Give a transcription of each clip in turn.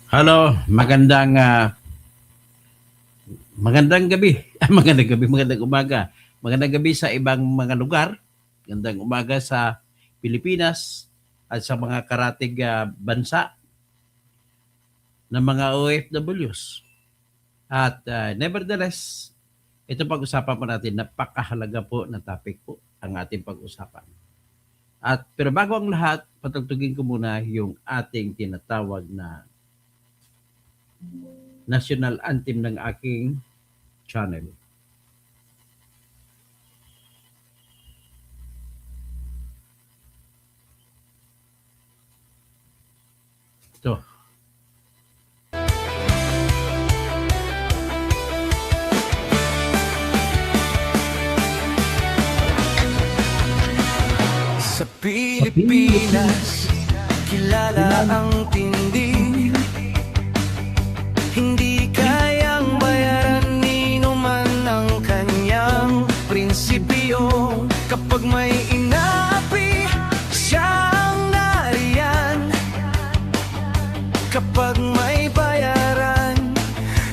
Hello, magandang gabi. Magandang umaga. Magandang gabi sa ibang mga lugar. Magandang umaga sa Pilipinas at sa mga karatig bansa ng mga OFWs. At nevertheless, ito pag-usapan po natin, napakahalaga po na topic po ang ating pag-usapan. At pero bago ang lahat, patugtugin ko muna yung ating tinatawag na national anthem ng aking channel. Ito. Sa Pilipinas, kilala ang tindi. Hindi kayang bayaran ni numan ang kanyang prinsipyo. Kapag may inaapi, siya ang nariyan. Kapag may bayaran,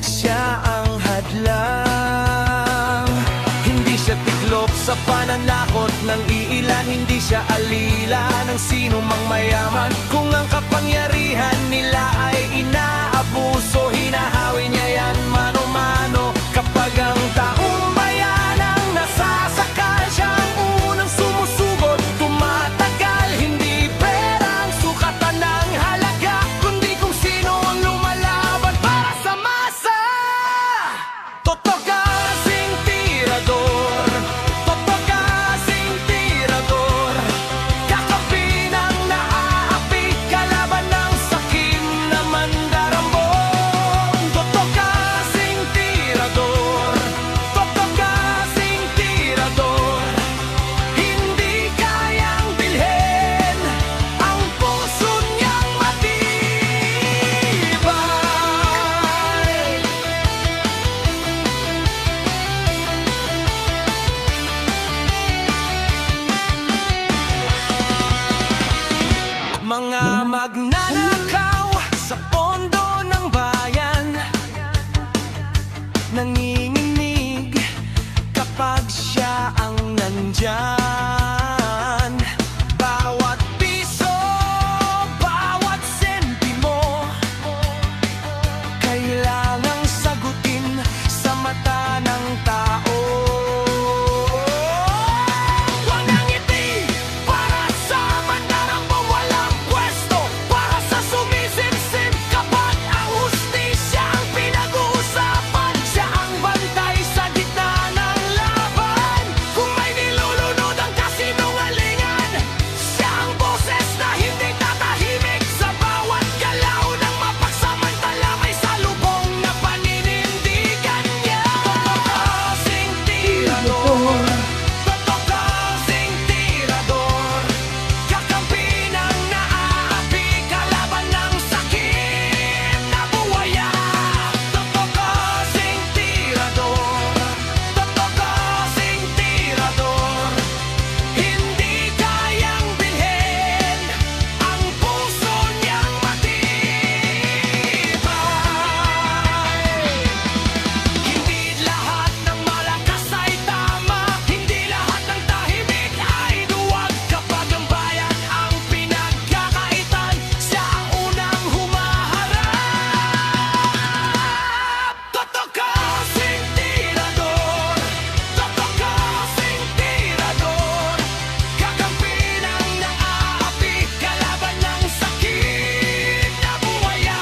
siya ang hadlang. Hindi siya tiklop sa pananakot ng iilan. Hindi siya alila ng sino mang mayaman. Kung ang kapangyarihan nila ay inaabuso, hinahawi niya yan mano-mano. Kapag ang taong bayan ang nasasakal, siya ang unang sumusugot, tumatagal. Hindi pera ang sukatan ng halaga, kundi kung sino ang lumalaban para sa masa. Totoo kasing tirador, totoo kasing tirador, kakampi ng naaapi, kalaban ng sakim na mandarambong. Totoo kasing tirador, totoo kasing tirador, hindi kayang bilhin ang puso niyang matibay. Mga magnanakaw sa pondo ng bayan, nanginginig kapag siya ang nandyan. Bawat piso, bawat sentimo, kailangang sagutin sa mata ng tao. Walang ngiti para sa mandarambong walang pwesto, para sa sumisipsip kapag ang hustisya ang pinag-uusapan. Siya ang bantay sa gitna ng laban. Kung may nilulunod ang kasinungalingan, siya ang boses na hindi tatahimik. Sa bawat galaw ng mapagsamantala, may salubong na paninindigan niya. Kasing tirador, totoo kasing tirador, kakampi ng naaapi, kalaban ng sakim na buwaya. Totoo kasing tirador, totoo kasing tirador, hindi kayang bilhin ang puso niyang matibay. Hindi lahat ng malakas ay tama, hindi lahat ng tahimik ay duwag. Kapag ang bayan ang pinagkakaitan, siya ang unang humaharap. Totoo kasing tirador, totoo kasing tirador, kakampi ng naaapi, kalaban ng sakit na buwaya.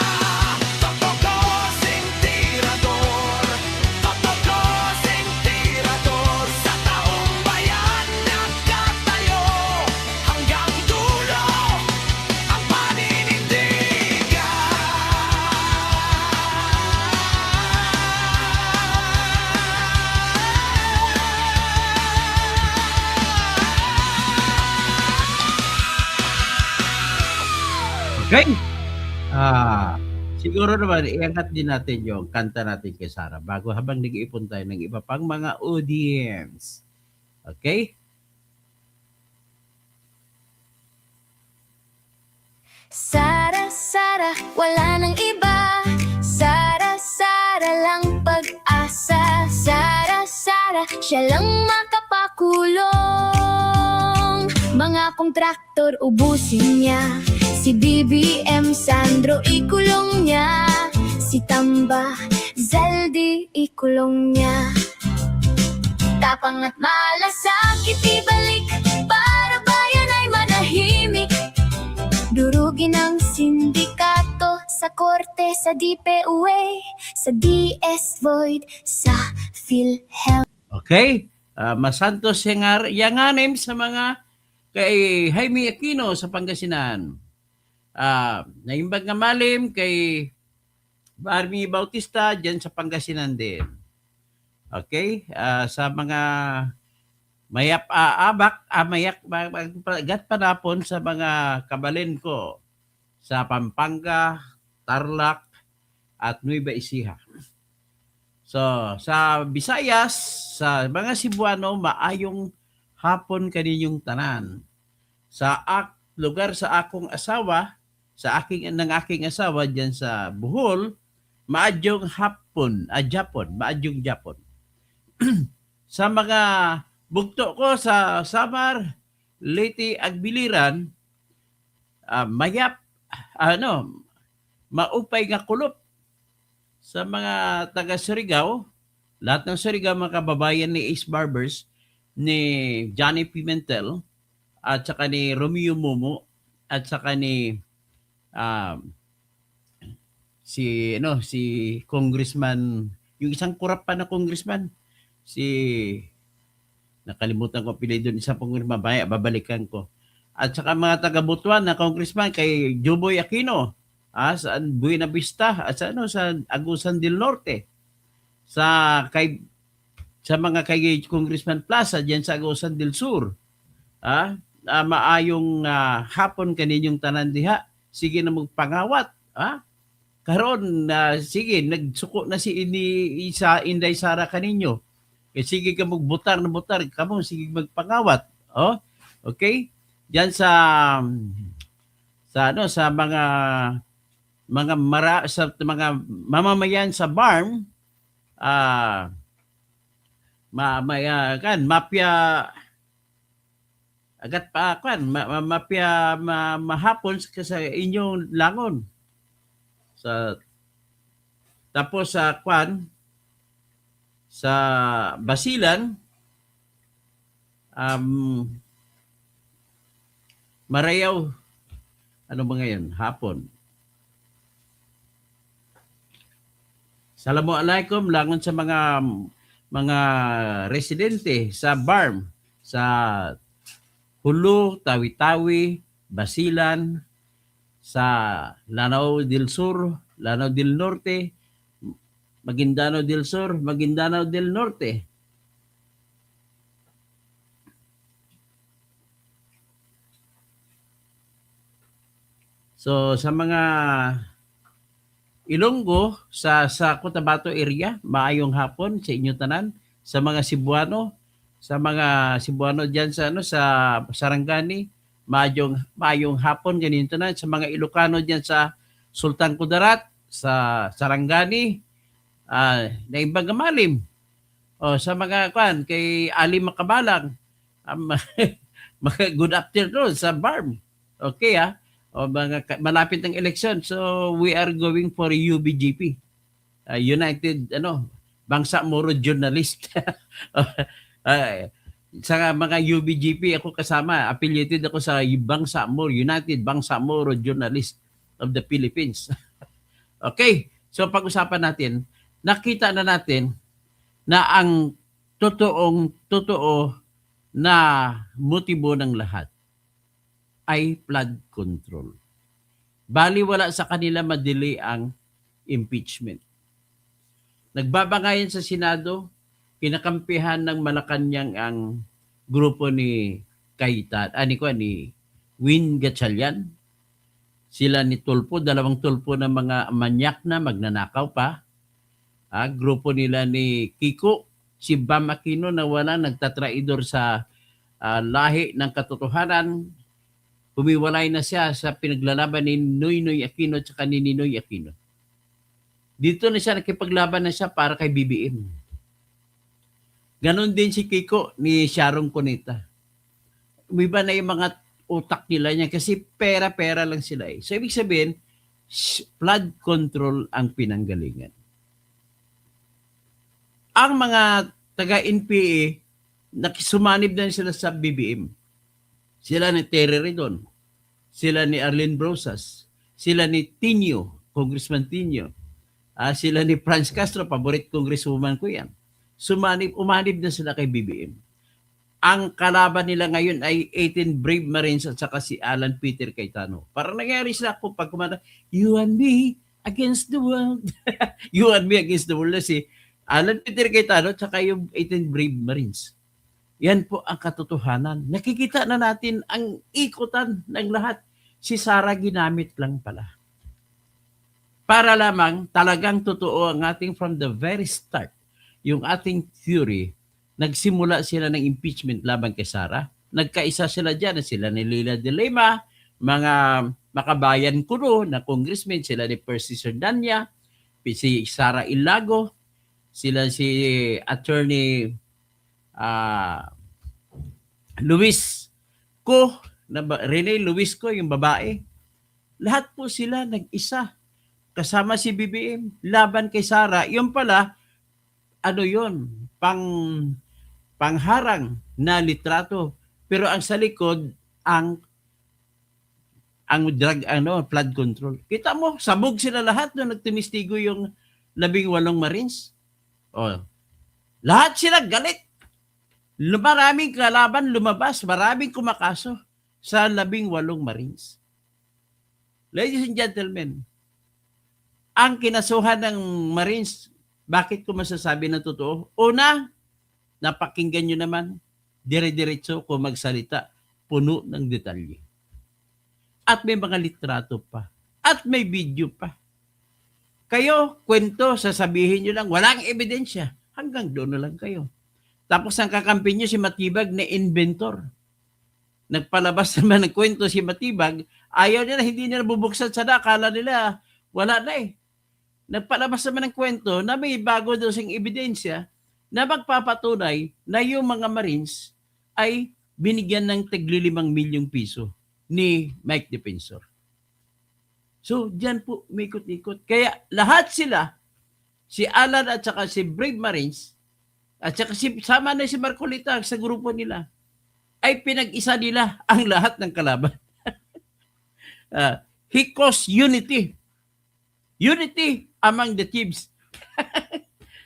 Totoo kasing tirador, totoo kasing tirador, sa taong bayan nagkatayo, hanggang dulo ang paninindigan. Okay? Siguro naman iangat din natin yung kanta natin kay Sarah bago habang nag-iipon tayo ng iba pang mga audience. Okay? Sara, Sara, wala nang iba. siya lang makapakulong. Mga kontraktor ubusin niya, si BBM Sandro ikulong niya, si Tamba Zaldi ikulong niya. Tapang at malasakit ibalik, para bayan ay manahimik. Durugin ang sindikato sa korte, sa DPUA, sa DS Void, sa PhilHealth. Okay? Masantos yanganim sa mga kay Jaime Aquino sa Pangasinan. Naimbag nga malim kay Barmy Bautista dyan sa Pangasinan din. Okay? Sa mga mayak gat panapon sa mga kabalin ko sa Pampanga, Tarlac at Nueva Ecija. So, sa Visayas, sa mga Cebuano, maayong hapon kaninyong tanan. Sa lugar sa akong asawa, sa aking asawa diyan sa Bohol, maadyong hapon, maadyong Japon. Sa mga bugto ko sa Samar, Leyte, Agbiliran, mayap, maupay nga kulop. Sa mga taga Surigao, lahat ng Surigao, mga kababayan ni Ace Barbers, ni Johnny Pimentel, at saka ni Romeo Momo, at saka ni si Congressman, yung isang kurap pa na congressman, nakalimutan ko pili doon, isang congressman, babalikan ko. At saka mga taga Butuan na congressman kay Juboy Aquino, sa Buena Vista, at sa Agusan del Norte, sa mga kay Congressman Plaza diyan sa Agusan del Sur. Maayong hapon kaninyong tanan diha. Sige na magpangawat, karon sige nagsuko na si Inday Sara kaninyo. Sige ka magbutar na butar, kamo sige magpangawat. Okay? Diyan sa mga mamamayan sa Barm, mapya agat pa mapya mahapon sa inyong langon. Tapos sa Basilan, Marayaw, ano ba ngayon? Hapon. Assalamualaikum langon sa mga residente sa Barm, sa Hulu, Tawi-Tawi, Basilan, sa Lanao del Sur, Lanao del Norte, Maguindanao del Sur, Maguindanao del Norte. So sa mga Ilonggo, sa Cotabato area, maayong hapon sa inyo tanan. Sa mga Cebuano diyan sa Sarangani, maayong hapon ganito na. Sa mga Ilocano diyan sa Sultan Kudarat, sa Sarangani, naimbag malim. Sa mga kay Ali Makabalang, good afternoon sa Barm. Okay malapit ng election, so we are going for UBGP, United Bangsa Moro Journalist. Sa mga UBGP ako kasama, affiliated ako sa Bangsa Moro, United Bangsa Moro Journalist of the Philippines. Okay, so pag-usapan natin, nakita na natin na ang totoo na motibo ng lahat ay flood control. Baliwala sa kanila madili ang impeachment. Nagbabangayan sa Senado, kinakampihan ng Malacanang ang grupo ni ni Win Gatchalian. Sila ni Tulfo, dalawang Tulfo na mga manyak na magnanakaw pa. Grupo nila ni Kiko, si Bam Aquino na wala nagtatraidor sa lahi ng katotohanan. Humiwalay na siya sa pinaglalaban ni Noynoy Aquino at ni Ninoy Aquino. Dito na siya nakipaglaban na siya para kay BBM. Ganon din si Kiko ni Sharon Cuneta. Umiba na yung mga utak nila niya kasi pera-pera lang sila eh. So, ibig sabihin, flood control ang pinanggalingan. Ang mga taga-NPA, nakisumanib na sila sa BBM. Sila ni Terry Redon, sila ni Arlene Brosas, sila ni Tinio, Congressman Tinio, sila ni Franz Castro, paborit congresswoman ko yan. Umanib na sila kay BBM. Ang kalaban nila ngayon ay 18 Brave Marines at saka si Alan Peter Cayetano. Parang nangyari sila kung pag kumanta, you and me against the world. You and me against the world. Si Alan Peter Cayetano at saka yung 18 Brave Marines. Yan po ang katotohanan. Nakikita na natin ang ikutan ng lahat. Si Sara ginamit lang pala. Para lamang talagang totoo ang ating from the very start, yung ating theory, nagsimula sila ng impeachment laban kay Sara. Nagkaisa sila dyan. Sila ni Leila de Lima, mga makabayan kuno na congressman, sila ni Percy Sardania, si Sara Ilago, sila si Attorney Luis Co, Rene Luis Co, yung babae. Lahat po sila nag-isa. Kasama si BBM, laban kay Sara. Yung pala, ano yun? Pangharang na litrato. Pero ang sa likod, ang flood control. Kita mo, sabog sila lahat nung nagtumistigo yung 18 Marines. Oh. Lahat sila galit. Maraming kalaban lumabas, maraming kumakaso sa 18 Marines. Ladies and gentlemen, ang kinasuhan ng Marines, bakit ko masasabi na totoo? Una, napakinggan nyo naman, dire-diretso ko magsalita, puno ng detalye. At may mga litrato pa. At may video pa. Kayo, kwento, sasabihin nyo lang, walang ebidensya. Hanggang doon na lang kayo. Tapos ang kakampi nyo si Matibag na inventor. Nagpalabas naman ng kwento si Matibag, ayaw nila, hindi nila bubuksan sa akala nila, wala na eh. Nagpalabas naman ng kwento na may bago daw siyang ebidensya na magpapatunay na yung mga Marines ay binigyan ng tigli 5 milyong piso ni Mike Defensor. So, diyan po umikot-ikot. Kaya lahat sila, si Alan at saka si Brave Marines, at saka sama na si Marcolita sa grupo nila, ay pinag-isa nila ang lahat ng kalaban. He caused unity. Unity among the teams.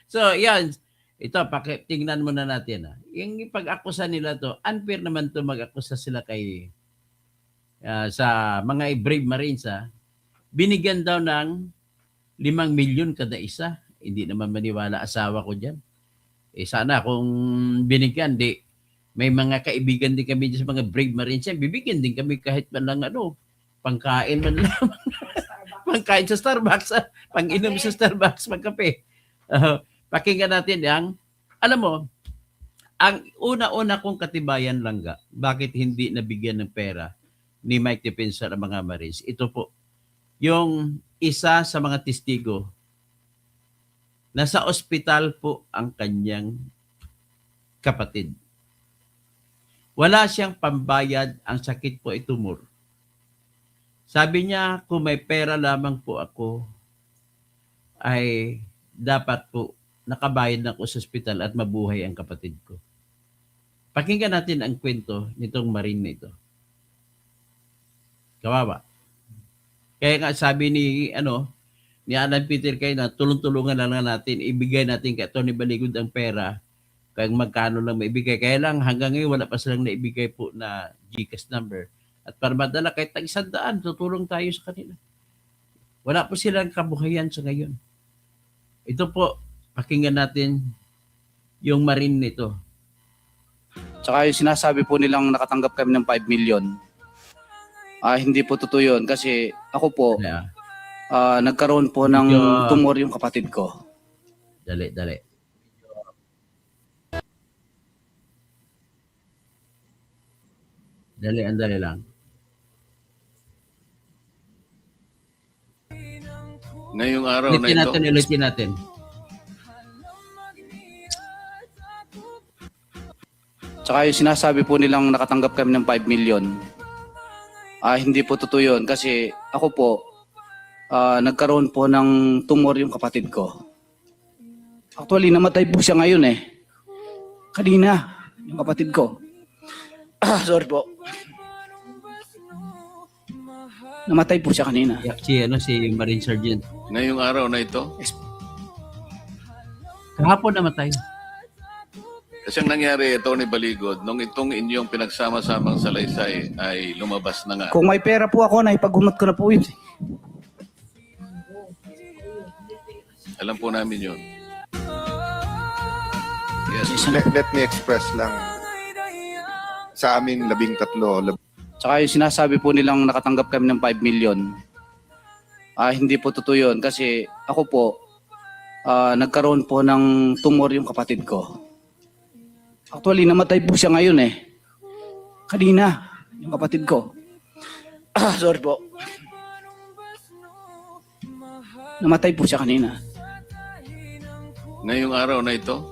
So, yan. Ito, tingnan muna natin. Yung pag-akusa nila to, unfair naman to mag-akusa sila kay sa mga Brave Marines. Binigyan daw ng 5 milyon kada isa. Hindi naman maniwala asawa ko dyan. Sana kung binigyan, may mga kaibigan din kami sa mga Brave Marines yan. Bibigyan din kami kahit man lang pangkain man lang. Pangkain sa Starbucks, pang-inom sa Starbucks, magkape. Pakinggan natin yang, alam mo, ang una-una kong katibayan langga, bakit hindi nabigyan ng pera ni Mike Defensor ang mga Marines. Ito po, yung isa sa mga testigo, nasa ospital po ang kanyang kapatid. Wala siyang pambayad, ang sakit po ay tumor. Sabi niya, kung may pera lamang po ako, ay dapat po nakabayad na ako sa ospital at mabuhay ang kapatid ko. Pakinggan natin ang kwento nitong Marine na ito. Kawawa. Kaya nga sabi ni Alan Peter Cayetano, tulong-tulungan lang natin, ibigay natin kay Tony Baligod ang pera, kaya magkano lang maibigay. Kaya lang hanggang ngayon wala pa silang naibigay po na GCash number. At para madala kahit tag-100, tutulong tayo sa kanila. Wala po silang kabuhayan sa ngayon. Ito po, pakinggan natin yung Marine nito. Tsaka yung sinasabi po nilang nakatanggap kami ng 5 million, hindi po totoo yun. Kasi ako po, nagkaroon po ng tumor yung kapatid ko. Dali. Dali lang. Ngayong araw na ito. Ulitin natin. Tsaka yung sinasabi po nilang nakatanggap kami ng 5 million, hindi po totoo yun kasi ako po, nagkaroon po ng tumor yung kapatid ko. Actually, namatay po siya ngayon eh. Kanina, yung kapatid ko. Sorry po. Namatay po siya kanina. Si Marine Sergeant. Ngayong araw na ito, Kahapon namatay. kasi ang nangyari, Tony Baligod, nung itong inyong pinagsama-samang salaysay ay lumabas na nga. Kung may pera po ako, naipagumot ko na po yun. Alam po namin yun. Yes. Let me express lang sa amin 13. Tsaka yung sinasabi po nilang nakatanggap kami ng 5 million, hindi po totoo yun kasi ako po, nagkaroon po ng tumor yung kapatid ko. Actually, namatay po siya ngayon eh. Kanina, yung kapatid ko. Sorry po. Namatay po siya kanina. Ngayong araw na ito,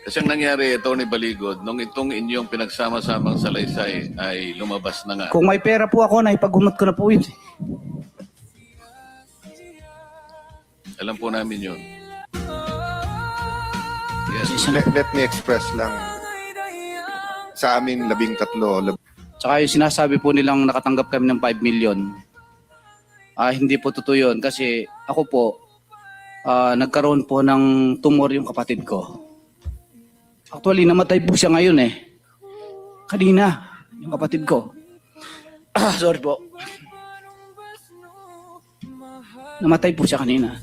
kasi ang nangyari, Tony Baligod, nung itong inyong pinagsama-samang salaysay ay lumabas na nga. Kung may pera po ako, naipagumot ko na po yun. Alam po namin yun. Yes. Let me express lang sa amin 13. Tsaka yung sinasabi po nilang nakatanggap kami ng 5 million, hindi po totoo yun kasi ako po, nagkaroon po ng tumor yung kapatid ko. Actually, namatay po siya ngayon eh. Kanina, yung kapatid ko. Sorry po. Namatay po siya kanina.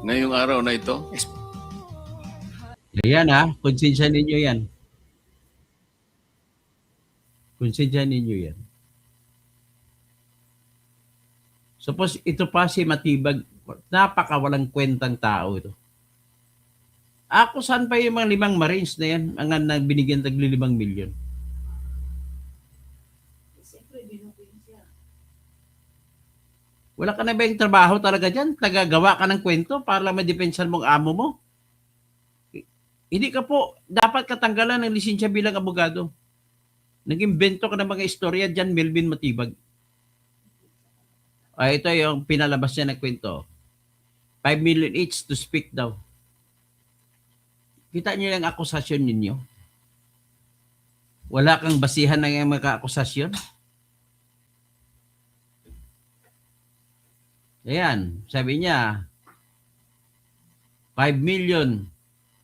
Ngayong araw na ito, Ayan konsensya ninyo yan. Konsensya ninyo yan. Suppose ito pa si Matibag, napakawalang kwentang tao ito. Ako saan pa yung mga 5 Marines na yan ang binigyan tagli 5 milyon? Wala ka na ba yung trabaho talaga dyan? Tagagawa ka ng kwento para lang madepensan mong amo mo? Hindi ka po, dapat katanggalan ng lisensya bilang abogado. Nag-imbento ka ng mga istorya dyan, Melvin Matibag. Ito yung pinalabas niya ng kwento. 5 million each to speak daw. Kita niyo yung akusasyon ninyo? Wala kang basihan ng mga akusasyon? Ayan, sabi niya, 5 million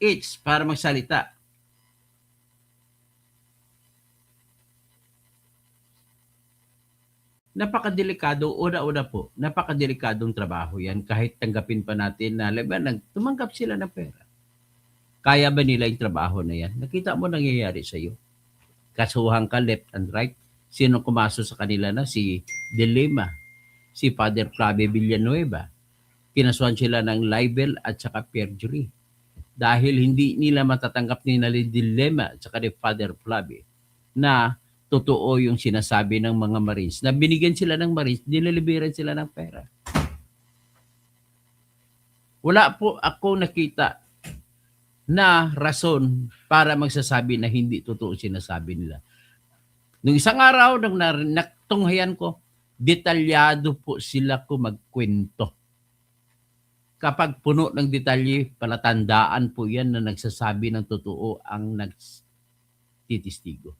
each para magsalita. Napakadelikado, una-una po, napakadelikadong trabaho yan kahit tanggapin pa natin na tumanggap sila ng pera. Kaya ba nila yung trabaho na yan? Nakita mo nangyayari sa iyo. Kasuhan ka left and right. Sino kumaso sa kanila na? Si De Lima, si Father Clave Villanueva. Kinasuhan sila ng libel at saka perjury. Dahil hindi nila matatanggap ni De Lima at saka ni Father Clave na totoo yung sinasabi ng mga Marines. Na binigyan sila ng Marines, diniliberan sila ng pera. Wala po ako nakita na rason para magsasabi na hindi totoo sinasabi nila. Nung isang araw, nang natunghayan ko, detalyado po sila ko magkwento. Kapag puno ng detalye, palatandaan po yan na nagsasabi ng totoo ang nagtitistigo.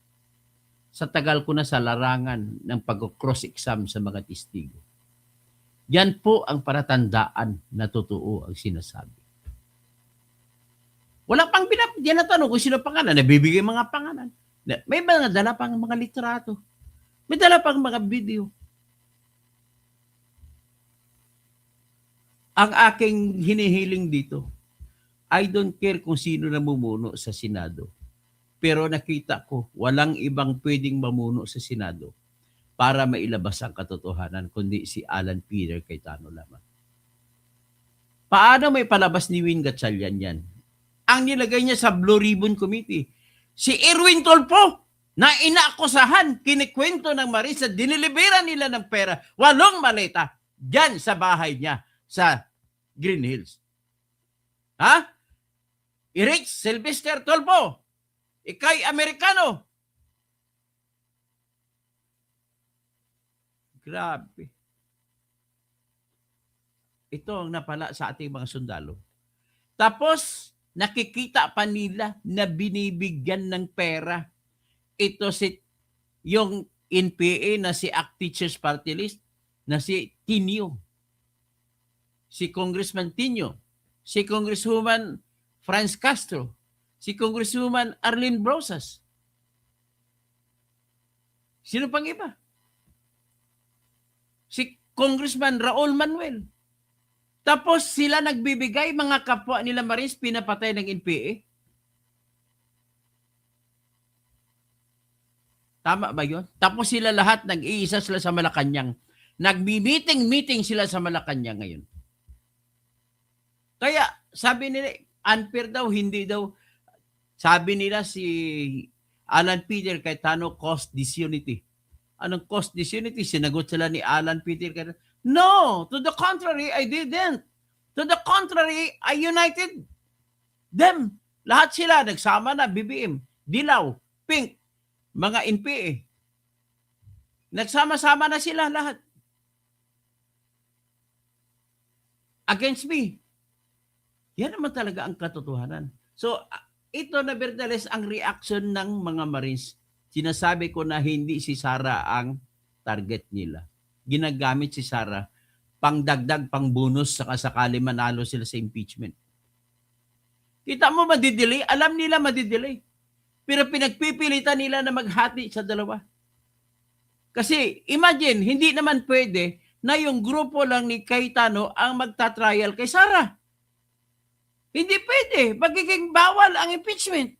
Sa tagal ko na sa larangan ng pag-cross-exam sa mga testigo. Yan po ang palatandaan na totoo ang sinasabi. Wala pang tinatanong kung sino pangalan. Nabibigay mga pangalan. May mga dala pang mga litrato. May dala pang mga video. Ang aking hinihiling dito, I don't care kung sino namumuno sa Senado. Pero nakita ko, walang ibang pwedeng mamuno sa Senado para mailabas ang katotohanan, kundi si Alan Peter Cayetano lamang. Paano may palabas ni Win Gatchalian yan? Ang nilagay niya sa Blue Ribbon Committee, si Erwin Tulfo, na inaakusahan, kinikwento ng Marines na dinilibera nila ng pera, 8 maleta, dyan sa bahay niya, sa Green Hills. Ha? I-reach Sylvester Tulfo. Ikay Amerikano. Grabe. Ito ang napala sa ating mga sundalo. Tapos, nakikita pa nila na binibigyan ng pera. Ito yung NPA na si ACT Teachers Party List, na si Tinio, si Congressman Tinio, si Congresswoman Franz Castro, si Congresswoman Arlene Brosas. Sino pang iba? Si Congressman Raul Manuel. Tapos sila nagbibigay, mga kapwa nila Marines, pinapatay ng NPA. Tama ba yun? Tapos sila lahat, nag-iisa sila sa Malacanang. Nagbi-meeting sila sa Malacanang ngayon. Kaya, sabi nila, unfair daw, hindi daw. Sabi nila si Alan Peter Cayetano, cause disunity. Anong cause disunity? Sinagot sila ni Alan Peter Cayetano. No, to the contrary, I didn't. To the contrary, I united them. Lahat sila, nagsama na, BBM, Dilaw, Pink, mga NPA. Nagsama-sama na sila lahat. Against me. Yan naman talaga ang katotohanan. So, ito na Berdales ang reaction ng mga Marines. Sinasabi ko na hindi si Sara ang target nila. Ginagamit si Sara pang dagdag, pang bonus sa kasakali manalo sila sa impeachment. Kita mo madidelay? Alam nila madidelay. Pero pinagpipilitan nila na maghati sa dalawa. Kasi imagine, hindi naman pwede na yung grupo lang ni Cayetano ang magta-trial kay Sara. Hindi pwede. Magiging bawal ang impeachment.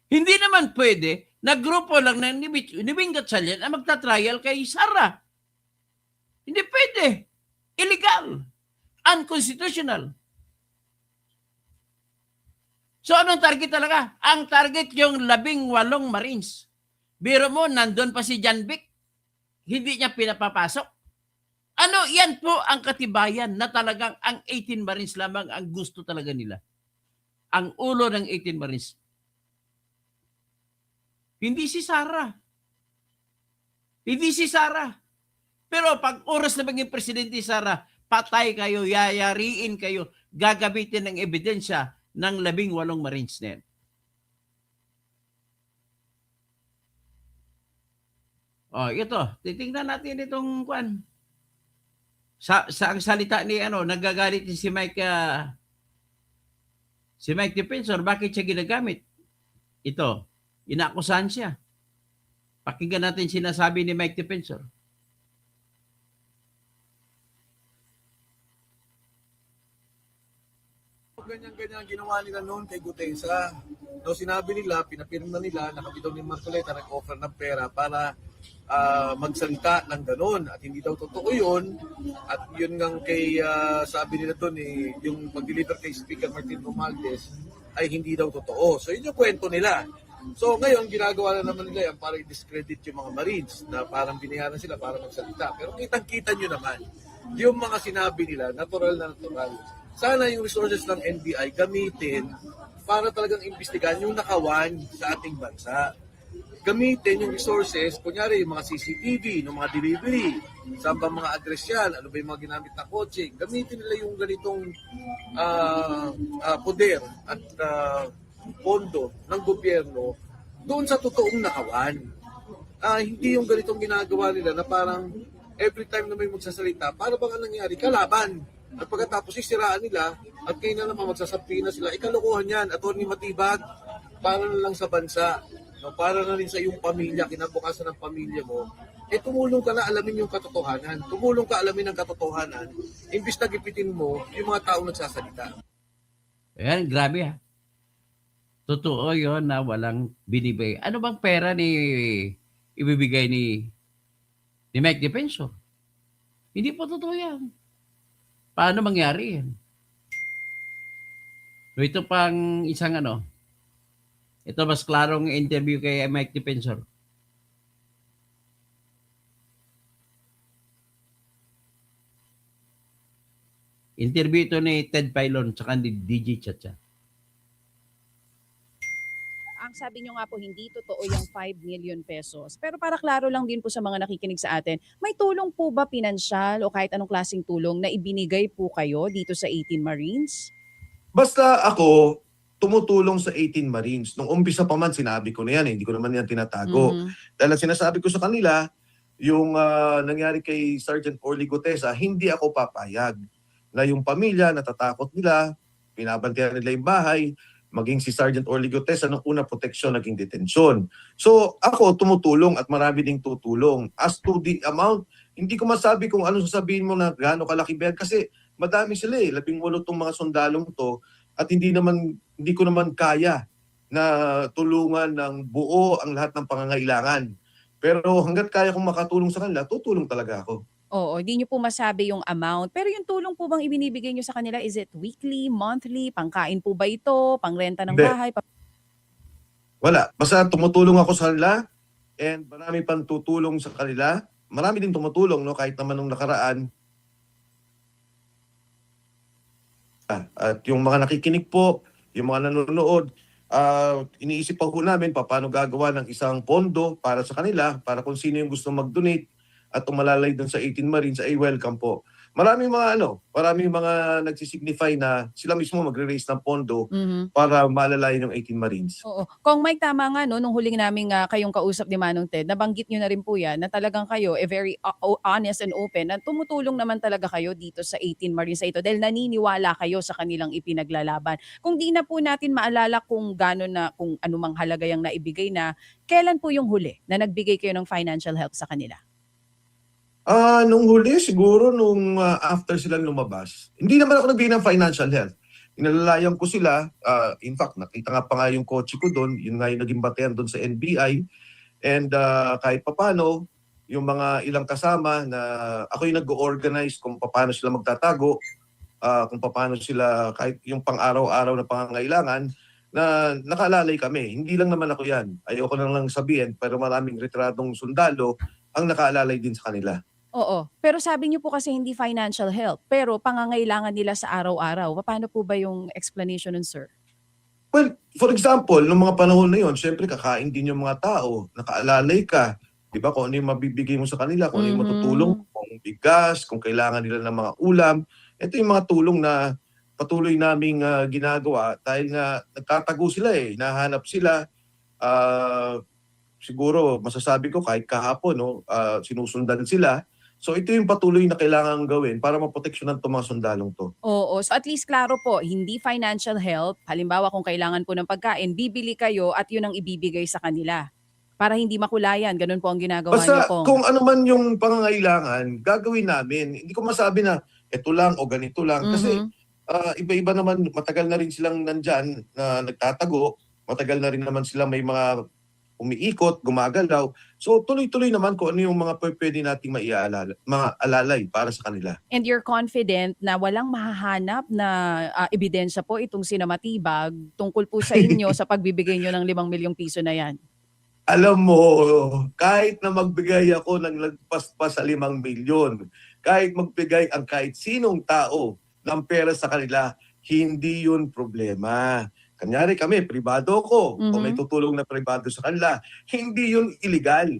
Hindi naman pwede na grupo lang na ni Bing Gatchalian ang magta-trial kay Sara. Hindi pwede. Illegal. Unconstitutional. So anong target talaga? Ang target yung 18 Marines. Biro mo, nandun pa si John Vic. Hindi niya pinapapasok. Ano, yan po ang katibayan na talagang ang 18 Marines lamang ang gusto talaga nila. Ang ulo ng 18 Marines. Hindi si Sara. Hindi si Sara. Pero pag oras na maging presidente Sara, patay kayo, yayariin kayo, gagamitin ng ebidensya ng 18 Marines na yan. Oh, ito. Titingnan natin itong kwan. Sa ang salita ni nagagalit si Mike Defensor, bakit siya ginagamit? Ito, inaakusahan siya. Pakinggan natin sinasabi ni Mike Defensor. Ganyan-ganyan ginawa nila noon kay Gutesa. No, sinabi nila, pinapirma nila, nakabitaw ni Marcoleta, nag-offer ng pera para magsalita ng ganun. At hindi daw totoo yun. At yun nga kay, sabi nila doon, yung pag-deliver kay Speaker Martin Romualdez ay hindi daw totoo. So yun yung kwento nila. So ngayon, ginagawa na naman nila yan para i-discredit yung mga Marines na parang binayaran sila para magsalita. Pero kitang-kita nyo naman, yung mga sinabi nila, natural na natural. Sana yung resources ng NBI gamitin para talagang imbestigahan yung nakawan sa ating bansa. Gamitin yung resources, kunyari yung mga CCTV, yung mga delivery, saan ba mga address yan, ano ba yung mga ginamit na kotse. Gamitin nila yung ganitong poder at pondo ng gobyerno doon sa totoong nakawan. Hindi yung ganitong ginagawa nila na parang every time na may magsasalita, para bang anong nangyari? Kalaban. At pagkatapos isiraan nila at kayo na naman magsasabi na sila, ikalokohan yan, Atty. Matibag, para na lang sa bansa, no, para na rin sa iyong pamilya, kinabukasan ng pamilya mo, tumulong ka na alamin yung katotohanan. Tumulong ka alamin ang katotohanan, imbis na gipitin mo yung mga taong nagsasalita. Ayan, grabe ha. Totoo yun na walang binibigay. Ano bang pera ibibigay ni Mike Defensor? Hindi po totoo yan. Paano mangyari yan? So ito pang isang ito mas klarong interview kay Mike Defensor. Interview ito ni Ted Filon tsaka ni DJ Chacha. Ang sabi nyo nga po, hindi totoo yung 5 million pesos. Pero para klaro lang din po sa mga nakikinig sa atin, may tulong po ba pinansyal o kahit anong klaseng tulong na ibinigay po kayo dito sa 18 Marines? Basta ako, tumutulong sa 18 Marines. Nung umpisa pa man, sinabi ko na yan, hindi ko naman yan tinatago. Dahil ang sinasabi ko sa kanila, yung nangyari kay Sergeant Orly Gutesa, hindi ako papayag na yung pamilya, natatakot nila, binabantayan nila yung bahay, maging si Sergeant Orly Gutesa, nung una proteksyon, naging detensyon. So ako, tumutulong at marami ding tutulong. As to the amount, hindi ko masabi kung ano sasabihin mo na gaano kalaki ba yan, kasi madami sila 18 tong mga sundalong to, at hindi ko naman kaya na tulungan ng buo ang lahat ng pangangailangan. Pero hangga't kaya kong makatulong sa kanila, tutulong talaga ako. Oo, hindi nyo po masabi yung amount. Pero yung tulong po bang ibinibigay nyo sa kanila, is it weekly, monthly, pangkain po ba ito, pangrenta ng Hindi. bahay? Wala. Basta tumutulong ako sa kanila and marami pang tutulong sa kanila. Marami din tumutulong, no? Kahit naman nung nakaraan. At yung mga nakikinig po, yung mga nanonood, iniisip pa po namin paano gagawa ng isang pondo para sa kanila, para kung sino yung gusto mag-donate at umalalay dun sa 18 Marines, ay welcome po. Maraming mga nagsisignify na sila mismo magre-raise ng pondo para malalayan yung 18 Marines. Oo. Kung Mike, tama nga, no, nung huling namin kayong kausap ni Manong Ted, nabanggit nyo na rin po yan na talagang kayo very honest and open na tumutulong naman talaga kayo dito sa 18 Marines sa ito dahil naniniwala kayo sa kanilang ipinaglalaban. Kung di na po natin maalala kung anumang halaga yung naibigay na, kailan po yung huli na nagbigay kayo ng financial help sa kanila? Nung huli, siguro nung after silang lumabas, hindi naman ako nagbigay ng financial help. Inalalayan ko sila. In fact, nakita nga pa nga yung kotse ko doon. Yun nga yung naging batean doon sa NBI. And kahit papano, yung mga ilang kasama na ako yung nag-organize kung paano sila magtatago, kung paano sila, kahit yung pang-araw-araw na pangangailangan, na nakaalalay kami. Hindi lang naman ako yan. Ayoko na lang sabihin, pero maraming retratong sundalo ang nakaalalay din sa kanila. Oo. Pero sabi niyo po kasi hindi financial help, pero pangangailangan nila sa araw-araw. Paano po ba yung explanation nun, sir? Well, for example, noong mga panahon na yon, syempre kakain din yung mga tao, nakaalalay ka, di ba, kung ano yung mabibigay mo sa kanila, kung ano yung matutulong, kung bigas, kung kailangan nila ng mga ulam. Ito yung mga tulong na patuloy naming ginagawa dahil nga nagtatago sila nahanap sila. Siguro masasabi ko kahit kahapon, sinusundan sila. So ito yung patuloy na kailangan gawin para maproteksyonan itong mga sundalong to. Oo. So at least klaro po, hindi financial help. Halimbawa kung kailangan po ng pagkain, bibili kayo at yun ang ibibigay sa kanila. Para hindi makulayan. Ganun po ang ginagawa niyo Basta po. kung ano man yung pangangailangan, gagawin namin. Hindi ko masabi na ito lang o ganito lang. Kasi iba-iba naman, matagal na rin silang nandyan na nagtatago. Matagal na rin naman sila may mga umiikot, gumagalaw. So tuloy-tuloy naman kung ano yung mga pwede nating mga alalay para sa kanila. And you're confident na walang mahahanap na ebidensya po itong sinamatibag tungkol po sa inyo sa pagbibigay nyo ng 5 milyong piso na yan? Alam mo, kahit na magbigay ako ng lagpas pa sa 5 milyon, kahit magbigay ang kahit sinong tao ng pera sa kanila, hindi yun problema. Kanyari kami, pribado ko, o may tutulong na pribado sa kanila, hindi yun illegal.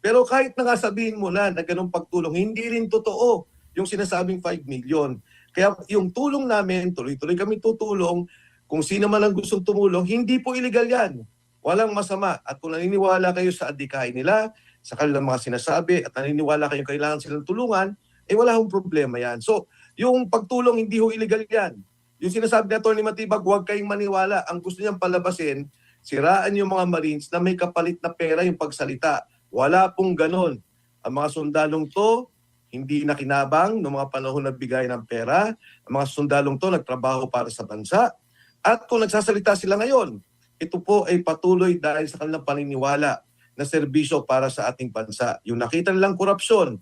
Pero kahit na nga sabihin mo na ganung pagtulong, hindi rin totoo yung sinasabing 5 million. Kaya yung tulong namin, tuloy-tuloy kami tutulong. Kung sino man ang gustong tumulong, hindi po illegal yan. Walang masama. At kung naniniwala kayo sa adikain nila, sa kanilang mga sinasabi, at naniniwala kayo kailangan silang tulungan, wala hong problema yan. So, yung pagtulong, hindi ho illegal yan. Yung sinasabi ni Atty. Matibag, huwag kayong maniwala. Ang gusto niyang palabasin, siraan yung mga Marines na may kapalit na pera yung pagsalita. Wala pong ganon. Ang mga sundalong to, hindi nakinabang noong mga panahon na bigay ng pera. Ang mga sundalong to, nagtrabaho para sa bansa. At kung nagsasalita sila ngayon, ito po ay patuloy dahil sa kanilang paniniwala na serbisyo para sa ating bansa. Yung nakita nilang korupsyon,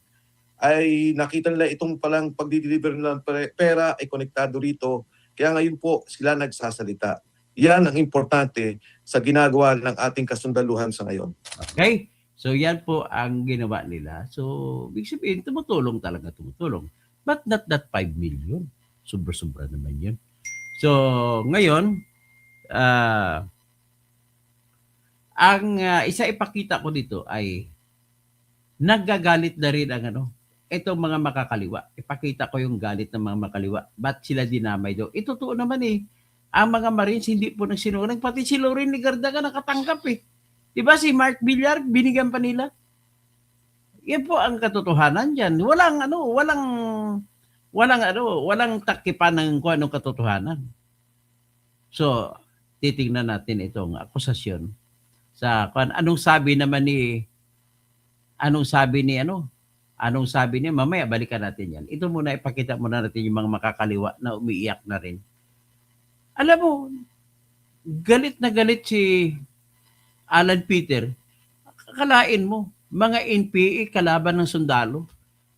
ay nakita nila itong palang pagdi-deliver ng pera ay konektado rito. Kaya ngayon po sila nagsasalita. Yan ang importante sa ginagawa ng ating kasundaluhan sa ngayon. Okay? So yan po ang ginawa nila. So, ibig sabihin, tumutulong. But not that 5 million. Sobra-sobra naman yun. So, ngayon, ang isa ipakita ko dito ay naggagalit na rin ang itong mga makakaliwa. Ipakita ko yung galit ng mga makaliwa. Ba't sila dinamay daw? Ito totoo naman eh. Ang mga Marines hindi po nagsinungaling. Pati si Loren Ligardaga nakatanggap eh. Diba si Mark Villar, binigyan pa nila? Yan po ang katotohanan dyan. Walang takipan ng kung anong katotohanan. So, titingnan natin itong akusasyon sa anong sabi niya, mamaya balikan natin yan. Ito muna, ipakita muna natin yung mga makakaliwa na umiiyak na rin. Alam mo, galit na galit si Alan Peter. Akalain mo, mga NPA kalaban ng sundalo.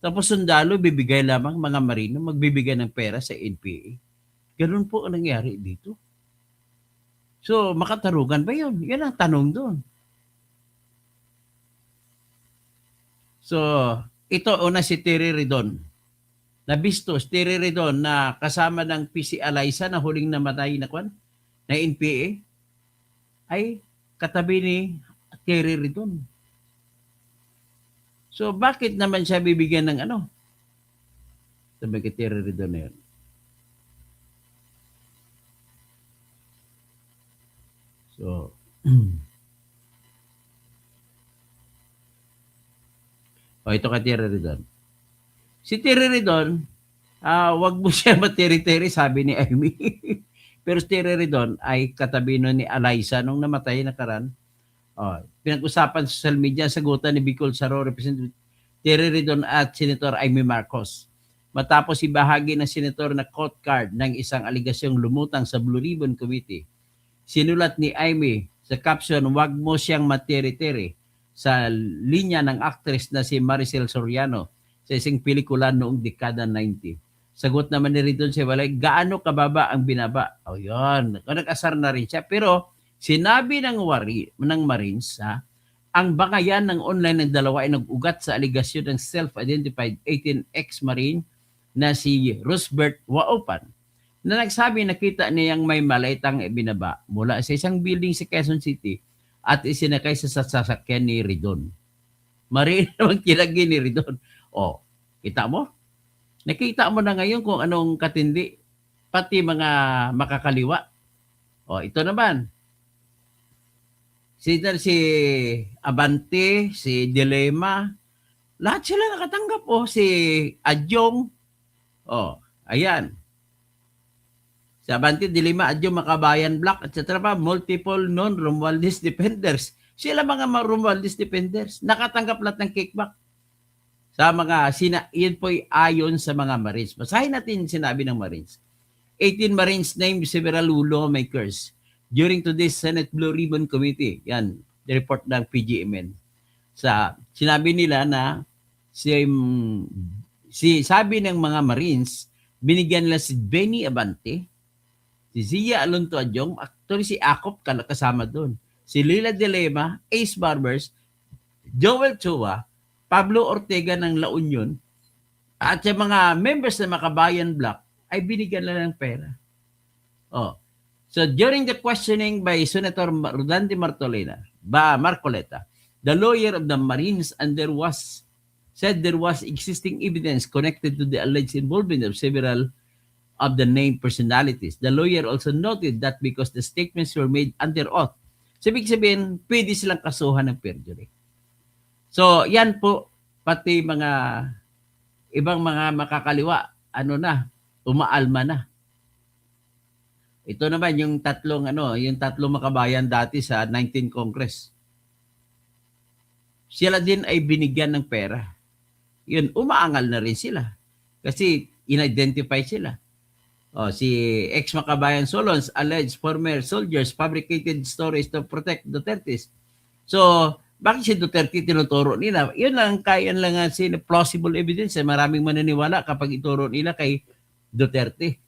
Tapos sundalo, bibigay lamang mga marino, magbibigay ng pera sa NPA. Ganun po ang nangyari dito. So, makatarugan ba yun? Yan ang tanong doon. So, ito una si Terry Ridon. Nabistos, Terry Ridon na kasama ng PC Alaysa na huling namatay na NPA ay katabi ni Terry Ridon. So, bakit naman siya bibigyan ng sabi kay Terry Ridon na yun? So, ito kay Terry Ridon. Si Terry Ridon, wag mo siya materi-teri, sabi ni Amy. Pero si Terry Ridon ay katabi ni Alaysa nung namatay na karan. Pinag-usapan sa social media, sagutan ni Bicol Saro, Representative Terry Ridon at Senator Amy Marcos. Matapos ibahagi ng Senator na court card ng isang aligasyong lumutang sa Blue Ribbon Committee, sinulat ni Amy sa caption, wag mo siyang materi-teri sa linya ng actress na si Maricel Soriano sa isang pelikula noong dekada 90. Sagot naman ni Ridon si Walay, gaano kababa ang binaba? Yun. Nag-asar na rin siya. Pero sinabi ng Marines, ang bangayan ng online ng dalawa ay nag-ugat sa aligasyon ng self-identified 18 ex-Marine na si Rosbert Waopan na nagsabi nakita niyang may malaitang ibinaba mula sa isang building sa Quezon City at isinakay sa sasakyan ni Ridon. Marine naman kilagin ni Ridon. Kita mo? Nakita mo na ngayon kung anong katindi, pati mga makakaliwa. Ito naman. Si Abante, si Dilema, lahat sila nakatanggap. Si Adyong, ayan. Si Abante, Dilema, Adyong, Makabayan Black, etc. Multiple non-Romualdez defenders. Sila mga Romualdez defenders. Nakatanggap lahat ng kickback. Sa mga, yun po'y ayon sa mga Marines. Basahin natin sinabi ng Marines. 18 Marines named several lawmakers during today's Senate Blue Ribbon Committee. Yan, the report ng PGMN. Sinabi nila na sabi ng mga Marines, binigyan nila si Benny Abante, si Zia Alonto Adyong, actually si Akop kasama doon, si Lila Dilema, Ace Barbers, Joel Chua, Pablo Ortega ng La Union, at yung mga members ng Makabayan Black ay binigyan na ng pera. So during the questioning by Senator Rodante Marcoleta, the lawyer of the Marines, and said there was existing evidence connected to the alleged involvement of several of the named personalities. The lawyer also noted that because the statements were made under oath, ibig sabihin, pwede silang kasuhan ng perjury. So, yan po, pati mga ibang mga makakaliwa, umaalma na. Ito naman yung tatlong makabayan dati sa 19 Congress. Sila din ay binigyan ng pera. Yun, umaangal na rin sila. Kasi in-identify sila. Si ex-Makabayan Solons alleged former soldiers fabricated stories to protect Duterte's. So, bakit si Duterte tinuturo nila? Yun lang, kaya lang plausible evidence. Maraming maniniwala kapag ituro nila kay Duterte.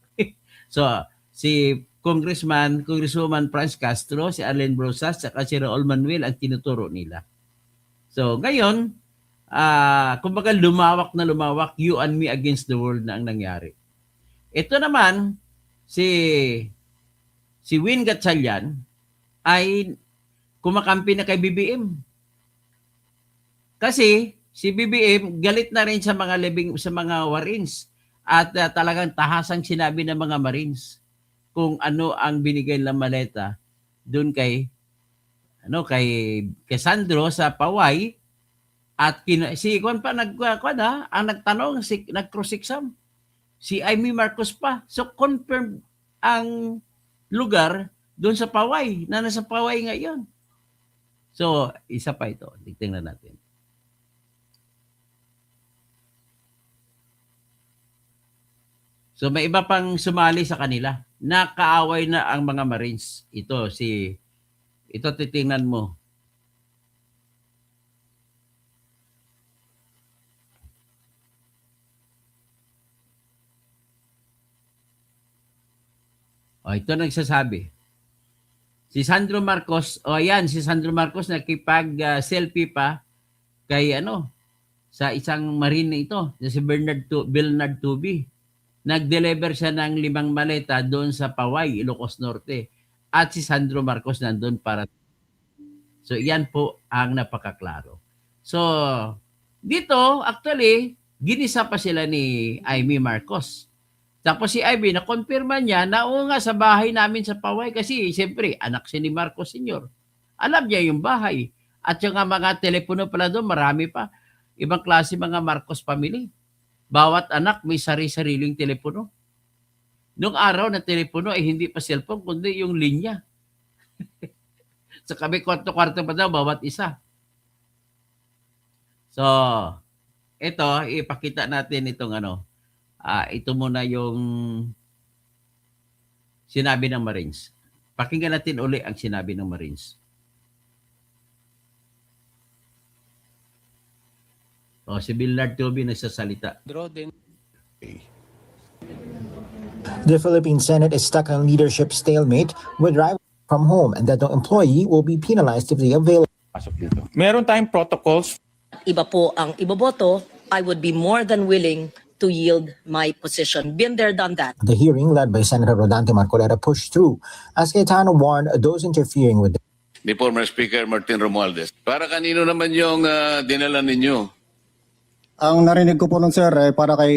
So, si Congresswoman Franz Castro, si Arlene Brosas, saka si Raul Manuel ang tinuturo nila. So, ngayon, kumbaga lumawak na lumawak, you and me against the world na ang nangyari. Ito naman, si Win Gatchalian ay kumakampi na kay BBM. Kasi si BBM galit na rin sa mga Marines at talagang tahasang sinabi ng mga Marines kung ano ang binigay ng maleta doon kay Sandro sa Paway at si Juan pa ang nagtanong, nag-cross exam si Amy Marcos pa. So confirm ang lugar doon sa Paway, na nasa Paway ngayon. So, isa pa ito. Tingnan natin. So, may iba pang sumali sa kanila. Nakaaway na ang mga Marines. Ito, titingnan mo. Ito nagsasabi. Si Sandro Marcos, si Sandro Marcos nakipag-selfie pa kay sa isang marine na ito, si Bernard Tubi. Nag-deliver siya ng 5 maleta doon sa Paway, Ilocos Norte. At si Sandro Marcos nandun para. So, yan po ang napakaklaro. So, dito, actually, ginisa pa sila ni Amy Marcos. Tapos si Ivy, na-confirma niya na nga sa bahay namin sa Paway kasi siyempre anak si ni Marcos Sr. Alam niya yung bahay. At yung mga telepono pala doon, marami pa. Ibang klase mga Marcos family. Bawat anak may sari-sariling telepono. Nung araw na telepono ay hindi pa cellphone kundi yung linya. Sa kami kwarto-kwarto pa daw bawat isa. So, ito, ipakita natin itong ito muna yung sinabi ng Marines. Pakinggan natin uli ang sinabi ng Marines. Si Bernard Tubi nagsasalita. The Philippine Senate is stuck on leadership stalemate with rivals from home and that no employee will be penalized if they avail. Meron tayong protocols. Iba po ang iboboto, I would be more than willing to yield my position. Been there, done that. The hearing led by Senator Rodante Marcoleta pushed through as Cayetano warned those interfering with Ni former Speaker Martin Romualdez. Para kanino naman yung dinala ninyo? Ang narinig ko po nun, sir, ay para kay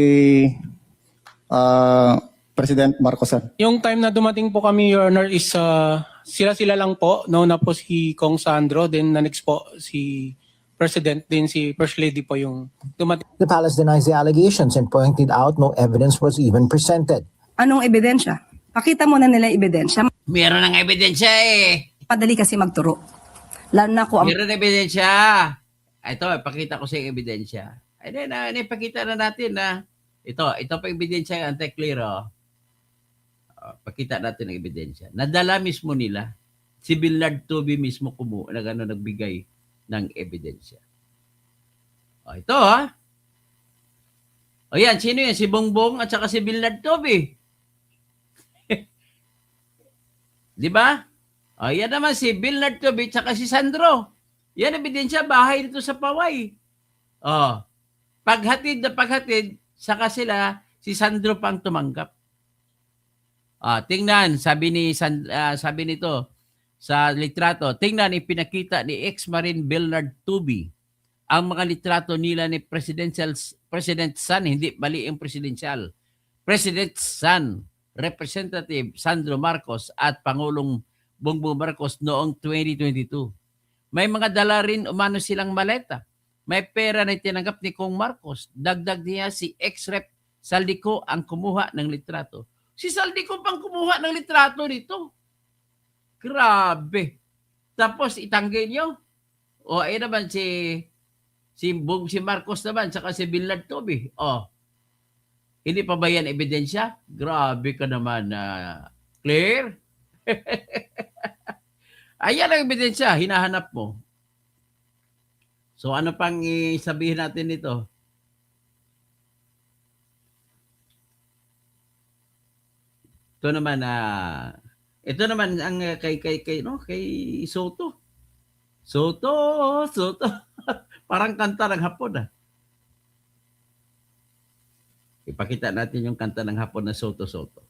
President Marcos, sir. Yung time na dumating po kami, Your Honor, is sila lang po. Nauna po si Kong Sandro, then na next po si President, din si First Lady po yung dumating. The palace denies the allegations and pointed out no evidence was even presented. Anong ebidensya? Pakita mo na nila ebidensya. Meron ng ebidensya eh. Padali kasi magturo. Lalo na ko ang... Meron ng ebidensya. Ito, pakita ko sa yung ebidensya. Ay, ipakita na natin na ito pa ebidensya yung anti-clear. Pakita natin ang ebidensya. Nadala mismo nila. Si Bernard Tubi mismo nagbigay ng ebidensya. Ito yan, sino yan? Si Bongbong at saka si Bernard Tubi. Di ba? Yan naman si Bernard Tubi at saka si Sandro. Yan ebidensya, bahay dito sa Paway. Paghatid, saka si Sandro pang tumanggap. Tingnan, sabi nito, sa litrato, tingnan ipinakita ni ex-Marine Bernard Tubi ang mga litrato nila ni President San, hindi mali yung presidential. President San, Representative Sandro Marcos at Pangulong Bongbong Marcos noong 2022. May mga dala rin umano silang maleta. May pera na tinanggap ni Kong Marcos. Dagdag niya si ex-rep Saldico ang kumuha ng litrato. Si Saldico pang kumuha ng litrato nito. Grabe. Tapos itanggi nyo. Ayun naman si Marcos naman, saka si Bernard Tubi. Hindi pa ba yan ebidensya? Grabe ka naman. Clear? Ayan ang ebidensya. Hinahanap mo. So ano pang isabihin natin nito? Ito naman ang kay Soto. Soto. Parang kanta ng Hapon. Ipakita natin yung kanta ng hapon na Soto Soto.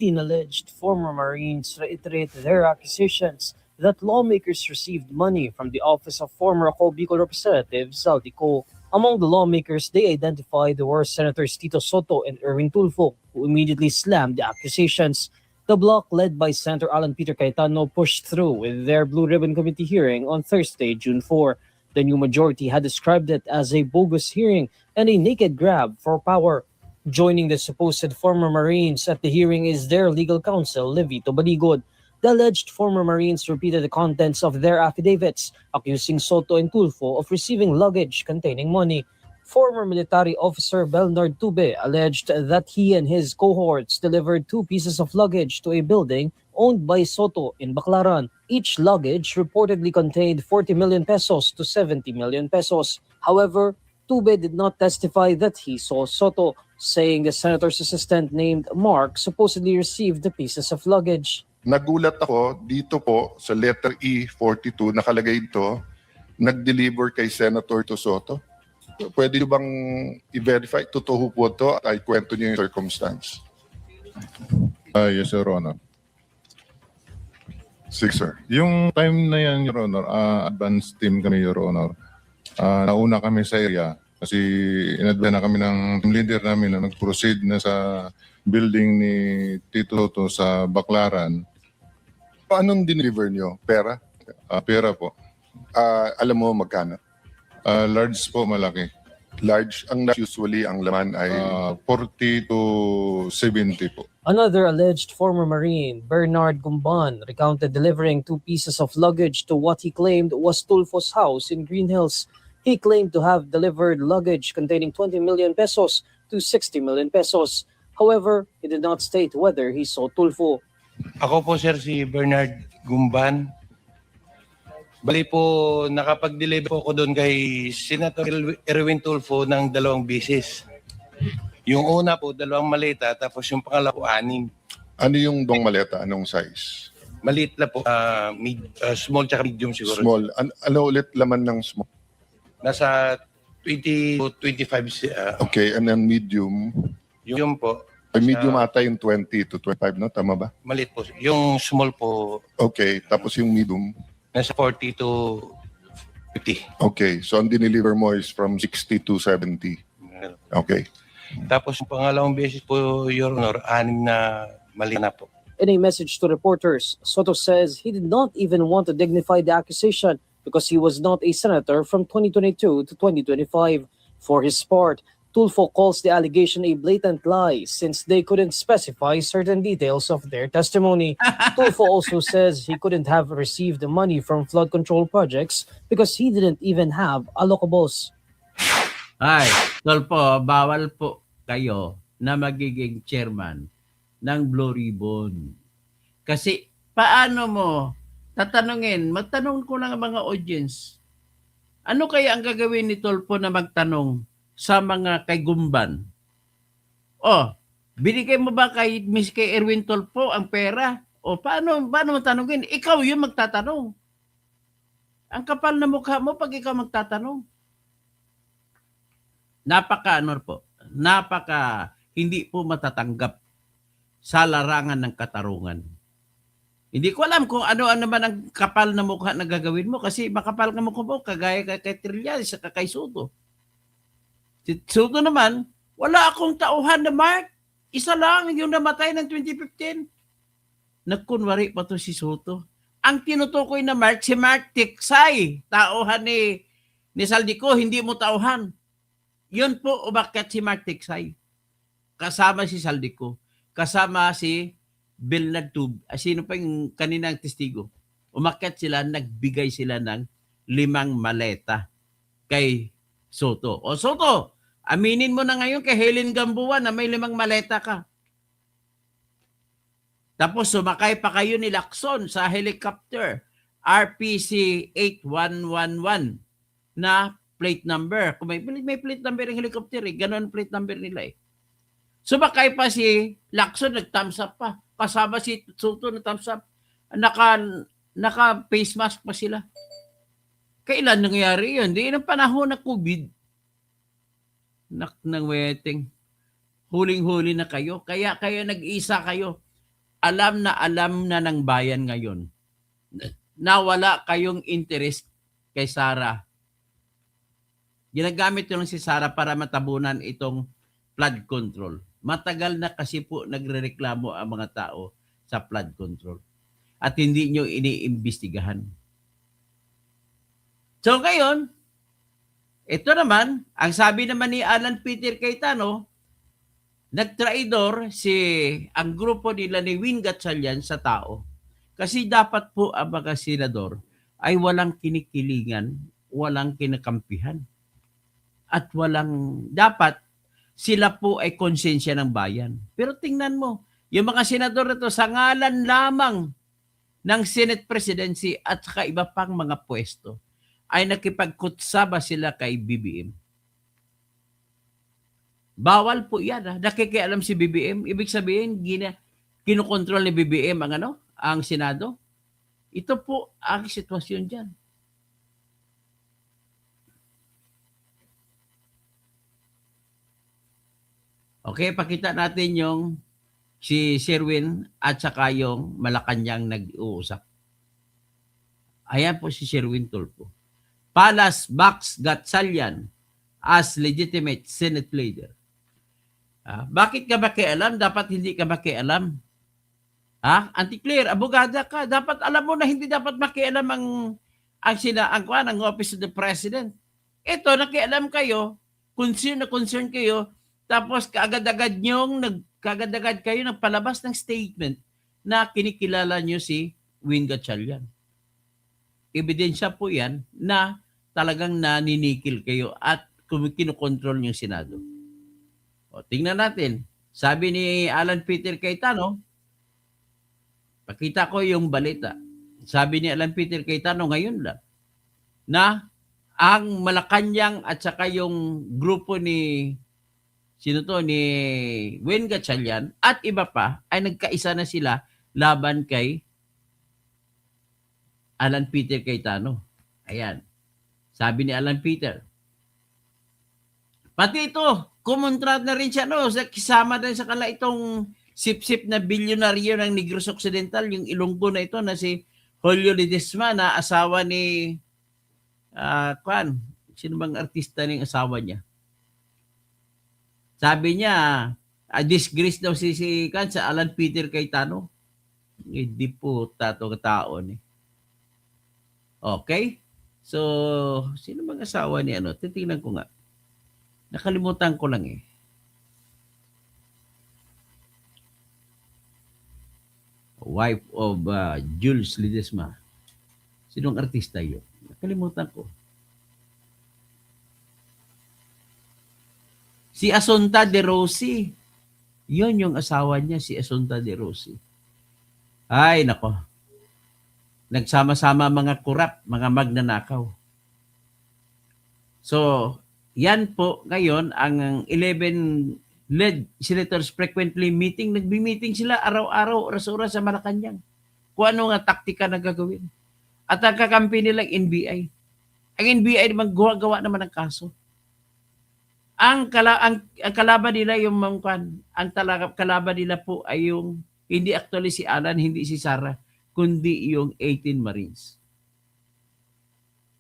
Alleged former Marines reiterated their accusations that lawmakers received money from the office of former Ako Bicol Representative Zaldico. Among the lawmakers they identified were Senators Tito Soto and Erwin Tulfo, who immediately slammed the accusations. The bloc, led by Senator Alan Peter Cayetano, pushed through with their Blue Ribbon Committee hearing on Thursday, June 4. The new majority had described it as a bogus hearing and a naked grab for power. Joining the supposed former Marines at the hearing is their legal counsel, Levito Baligod. The alleged former Marines repeated the contents of their affidavits, accusing Soto and Tulfo of receiving luggage containing money. Former military officer Bernard Tube alleged that he and his cohorts delivered 2 pieces of luggage to a building owned by Soto in Baclaran. Each luggage reportedly contained 40 million pesos to 70 million pesos. However, Tube did not testify that he saw Soto, saying the senator's assistant named Mark supposedly received the pieces of luggage. Nagulat ako dito po sa letter E42, nakalagay ito, nag-deliver kay Senator Soto. Pwede nyo bang i-verify? Totoo po ito at ay kwento nyo yung circumstance. Yes, Your Honor. Six, sir. Yung time na yan, Your Honor, advance team kami, Your Honor. Nauna kami sa area kasi in-advance na kami ng team leader namin na nag-proceed na sa building ni Tito Soto sa Baclaran. Anong deliver nyo? Pera? Pera po. Alam mo magkano? Large po, malaki. Large, ang usually ang laman ay 40 to 70 po. Another alleged former Marine, Bernard Gumban, recounted delivering 2 pieces of luggage to what he claimed was Tulfo's house in Green Hills. He claimed to have delivered luggage containing 20 million pesos to 60 million pesos. However, he did not state whether he saw Tulfo. Ako po, sir, si Bernard Gumban. Bali po, nakapag-deliver po ako doon kay Senator Erwin Tulfo ng 2 bisis. Yung una po, 2 maleta, tapos yung pangalawa po, 6. Ano yung dong maleta? Anong size? Maliit na po, small tsaka medium siguro. Small. Ano ulit laman ng small? Nasa 20 to 25. Okay, and then medium? Yung po. Ay, medium ata yung 20 to 25, no? Tama ba? Maliit po. Yung small po. Okay, tapos yung medium? Nasa 40 to 50. Okay, so ang dineliver mo is from 60 to 70. Okay. Tapos yung pangalawang beses po, Your Honor, 6 na mali na po. In a message to reporters, Soto says he did not even want to dignify the accusation because he was not a senator from 2022 to 2025. For his part, Tulfo calls the allegation a blatant lie since they couldn't specify certain details of their testimony. Tulfo also says he couldn't have received the money from flood control projects because he didn't even have allocables. Ay, Tulfo, bawal po kayo na magiging chairman ng Blue Ribbon. Kasi paano mo tatanungin? Magtanong ko lang ang mga audience. Ano kaya ang gagawin ni Tulfo na magtanong sa mga kay Gumban? Oh, binigay mo ba kay Erwin Tulfo ang pera? O paano mo tanungin? Ikaw yung magtatanong. Ang kapal na mukha mo pag ikaw magtatanong. Napaka hindi po matatanggap sa larangan ng katarungan. Hindi ko alam kung ano man ang kapal na mukha na gagawin mo kasi makapal ka mukha mo kagaya kay Trillanes sa kay Soto. Si Soto naman, wala akong tauhan na Mark. Isa lang yung namatay ng 2015. Nagkunwari pa to si Soto. Ang tinutukoy na Mark, si Mark Tiksay. Tauhan ni Zaldico, hindi mo tauhan. Yun po umakyat si Mark Tiksay. Kasama si Zaldico. Kasama si Bernard Tube. Sino pa yung kaninang testigo? Umakyat sila, nagbigay sila ng 5 maleta kay Soto. O Soto, aminin mo na ngayon kay Helen Gamboa na may 5 maleta ka. Tapos sumakay pa kayo ni Lacson sa helicopter RPC 8111 na plate number. Kung may plate number ng helicopter, ganon plate number nila eh. Sumakay pa si Lacson, nag-thumbs up pa. Kasama si Soto na thumbs up. naka-face mask pa sila. Kailan nangyari yun? Di ng panahon na COVID. Ng weteng. Huling-huli na kayo. Kaya kayo nag-isa kayo. Alam na ng bayan ngayon na wala kayong interest kay Sara. Ginagamit yun si Sara para matabunan itong flood control. Matagal na kasi po nagrereklamo ang mga tao sa flood control. At hindi nyo iniimbestigahan. So ngayon, ito naman, ang sabi naman ni Alan Peter Cayetano, nagtraidor ang grupo nila ni Win Gatchalian sa tao. Kasi dapat po ang mga senador ay walang kinikilingan, walang kinakampihan. At dapat sila po ay konsensya ng bayan. Pero tingnan mo, yung mga senador na to sa ngalan lamang ng Senate Presidency at saka iba pang mga pwesto ay nakipagkutsaba sila kay BBM. Bawal po yan. Nakikialam si BBM. Ibig sabihin, kinokontrol ni BBM ang Senado. Ito po ang sitwasyon dyan. Okay, pakita natin yung si Sherwin at saka yung Malacanang nag-uusap. Ayan po si Sherwin Tulfo. Palas backs Gatchalian as legitimate Senate leader. Bakit ka makialam? Dapat hindi ka makialam. Anti-Claire, abogada ka. Dapat alam mo na hindi dapat makialam ang Office of the President. Ito, nakialam kayo, concern kayo, tapos kaagad-agad kayo nagpalabas ng statement na kinikilala nyo si Win Gatchalian. Ebidensya po yan na talagang naninikil kayo at kinokontrol yung Senado. O, tingnan natin. Sabi ni Alan Peter Cayetano, pakita ko yung balita. Sabi ni Alan Peter Cayetano ngayon lang na ang Malacanang at saka yung grupo ni Win Gatchalian at iba pa ay nagkaisa na sila laban kay Alan Peter Cayetano. Ayan. Sabi ni Alan Peter. Pati ito, kumontra na rin siya, kasama din sa itong sip-sip na bilyonaryo ng Negros Occidental, yung Ilonggo na ito na si Julio Ledesma na asawa ni sino bang artista ng asawa niya? Sabi niya, disgrace daw si sa Alan Peter Cayetano. Hindi po tao ni. Okay? So, sino bang asawa ni Titingnan ko nga. Nakalimutan ko lang eh. Wife of Jules Ledesma. Sinong artista yun? Nakalimutan ko. Si Asunta de Rossi. Yun yung asawa niya, si Asunta de Rossi. Ay, nako. Nagsama-sama mga kurap, mga magnanakaw. So, yan po ngayon ang 11 led senators frequently meeting. Nagbi-meeting sila araw-araw, oras-oras sa Malacanang. Kung ano nga taktika na gagawin. At ang kakampi nilang NBI. Ang NBI naman gawa naman ng kaso. Ang kalaban nila yung kalaban nila po ay yung hindi actually si Alan, hindi si Sara, kundi yung 18 Marines.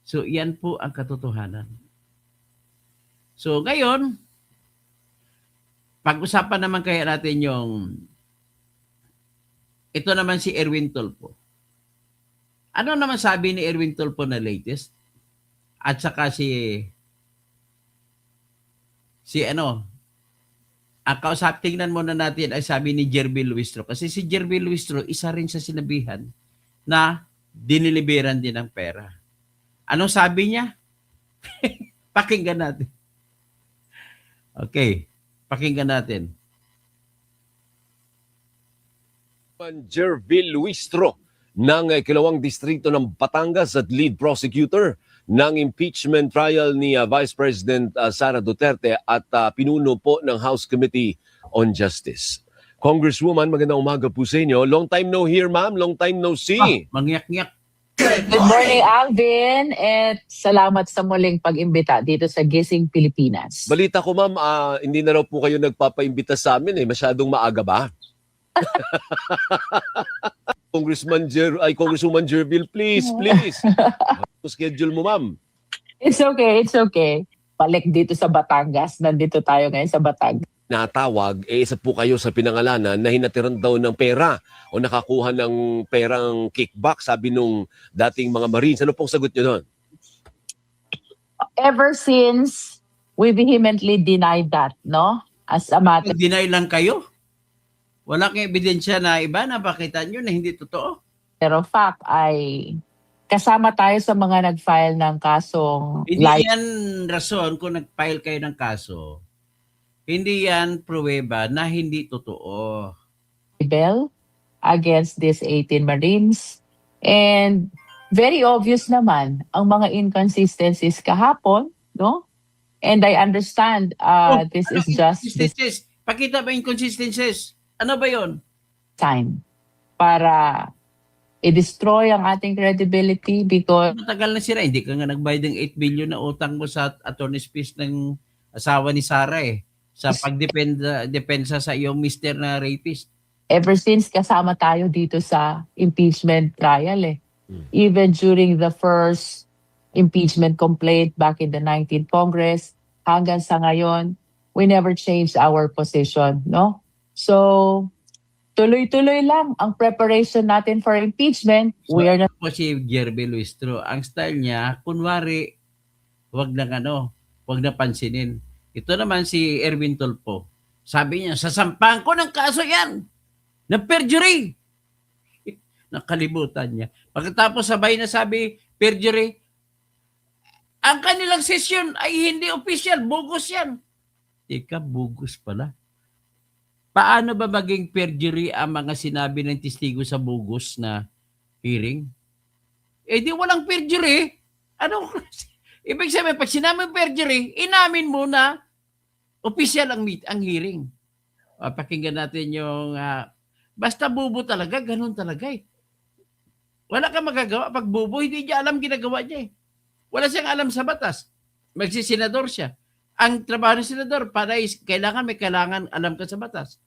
So, yan po ang katotohanan. So, ngayon, pag-usapan naman kaya natin ito naman si Erwin Tulfo. Ano naman sabi ni Erwin Tulfo na latest? At saka ang tingnan muna natin ay sabi ni Jerby Luistro. Kasi si Jerby Luistro, isa rin sa sinabihan na diniliberan din ng pera. Anong sabi niya? Pakinggan natin. Okay, pakinggan natin. Jerby Luistro ng Kilawang Distrito ng Batangas at lead prosecutor ng impeachment trial ni Vice President Sara Duterte at pinuno po ng House Committee on Justice. Congresswoman, magandang umaga po sa inyo. Long time no hear, ma'am. Long time no see. Mangyak-ngyak. Good morning, Alvin, at salamat sa muling pag-imbita dito sa Gising Pilipinas. Balita ko ma'am, hindi na raw po kayo nagpapaimbita sa amin masyadong maaga ba? Congresswoman Jervil, please. Schedule mo ma'am. It's okay. Balik dito sa Batangas. Nandito tayo ngayon sa Batangas. Natawag, isa po kayo sa pinangalanan na hinatiran daw ng pera o nakakuha ng perang kickback, sabi nung dating mga Marines. Ano pong sagot nyo doon? Ever since, we vehemently denied that, no? As a matter. Deny lang kayo? Wala kang ebidensya na iba na pakita nyo na hindi totoo? Pero fact ay kasama tayo sa mga nag-file ng kasong Hindi yan rason kung nag-file kayo ng kaso. Hindi yan pruweba na hindi totoo. libel against these 18 Marines. And very obvious naman ang mga inconsistencies kahapon, no? And I understand this is just Inconsistencies. Pakita ba inconsistencies? Ano ba yon? time para i-destroy ang ating credibility because Matagal na sila. Hindi ka nga nagbayad ng 8 billion na utang mo sa attorney's fees ng asawa ni Sarah sa pagdepensa sa iyong mister na rapist. ever since kasama tayo dito sa impeachment trial Even during the first impeachment complaint back in the 19th Congress, hanggang sa ngayon, we never changed our position, no? So, tuloy-tuloy lang ang preparation natin for impeachment. We are not Po si Jerby Luistro, ang style niya, kunwari, wag na pansinin. Ito naman si Erwin Tulfo. Sabi niya, sasampahan ko ng kaso yan, ng perjury. Nakalimutan niya. Pagkatapos sabay na sabi, perjury, ang kanilang session ay hindi official, bogus yan. Teka, bogus pala. Paano ba maging perjury ang mga sinabi ng testigo sa bogus na hearing? Di walang perjury. Ano? Ibig sabihin, pag sinabi perjury, inamin mo na official ang hearing. Pakinggan natin yung, basta bubo talaga, ganun talaga Wala kang magagawa. Pag bubo, hindi niya alam ginagawa niya Wala siyang alam sa batas. Magsisenador siya. Ang trabaho ng senador, may kailangan alam ka sa batas.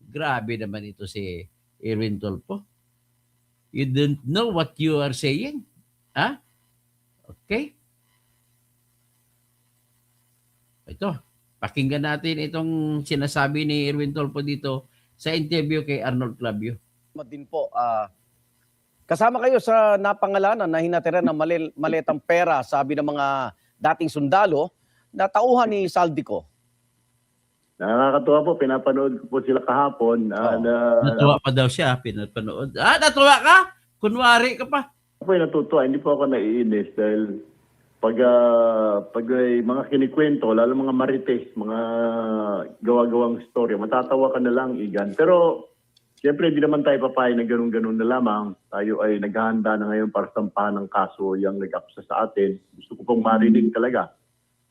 Grabe naman ito si Erwin Tulfo. You don't know what you are saying. Ha? Okay? Ito, pakinggan natin itong sinasabi ni Erwin Tulfo dito sa interview kay Arnold Clavio. Din po, kasama kayo sa napangalanan na hinatiran ng maletang pera, sabi ng mga dating sundalo, na tauhan ni Saldico. Nakakatuwa po, pinapanood ko po sila kahapon. Natuwa pa daw siya, pinapanood. Natuwa ka? Kunwari ka pa. Ako ay natutuwa, hindi po ako naiinis dahil pag may mga kinikwento, lalo mga marites, mga gawa-gawang storya, matatawa ka na lang, Igan. Pero siyempre, hindi naman tayo papayag na ganun-ganun na lamang. Tayo ay naghahanda na ngayon para sampahan ng kaso yung nag-apsa sa atin. Gusto ko pong marinig talaga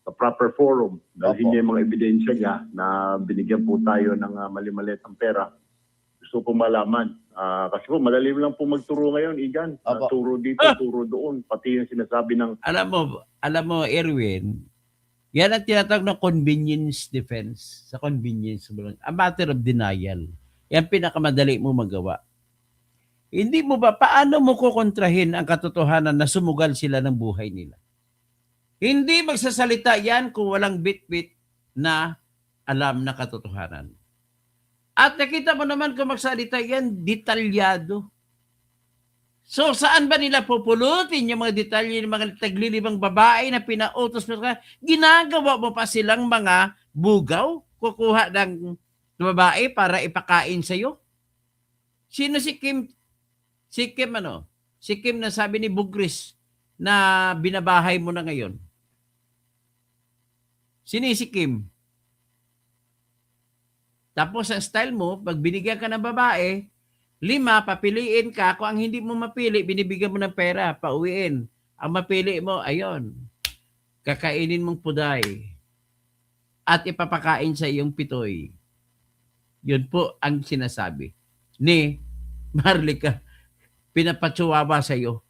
sa proper forum. Dahil niya yung mga ebidensya niya na binigyan po tayo ng mali-malitang pera. Gusto ko malaman. Kasi po, madali lang po magturo ngayon, Igan. Turo dito, turo doon. Pati yung sinasabi ng... Alam mo, Erwin, yan ang tinatawag na convenience defense. Sa convenience mo lang. A matter of denial. Yan pinakamadali mo magawa. Hindi mo ba, paano mo kukontrahin ang katotohanan na sumugal sila ng buhay nila? Hindi magsasalita yan kung walang bit-bit na alam na katotohanan. At nakita mo naman kung magsalita yan, detalyado. So saan ba nila pupulutin yung mga detalye ng mga taglilibang babae na pinautos mo? Ginagawa mo pa silang mga bugaw, kukuha ng babae para ipakain sa iyo? Sino si Kim? Si Kim na sabi ni Bugris na binabahay mo na ngayon. Sino si Kim? Tapos ang style mo, pag binigyan ka ng babae, 5, papiliin ka. Kung ang hindi mo mapili, binibigyan mo ng pera, pauwiin. Ang mapili mo, ayon, kakainin mong puday at ipapakain sa iyong pitoy. Yun po ang sinasabi ni Marlica, pinapatsuwaba sa iyo.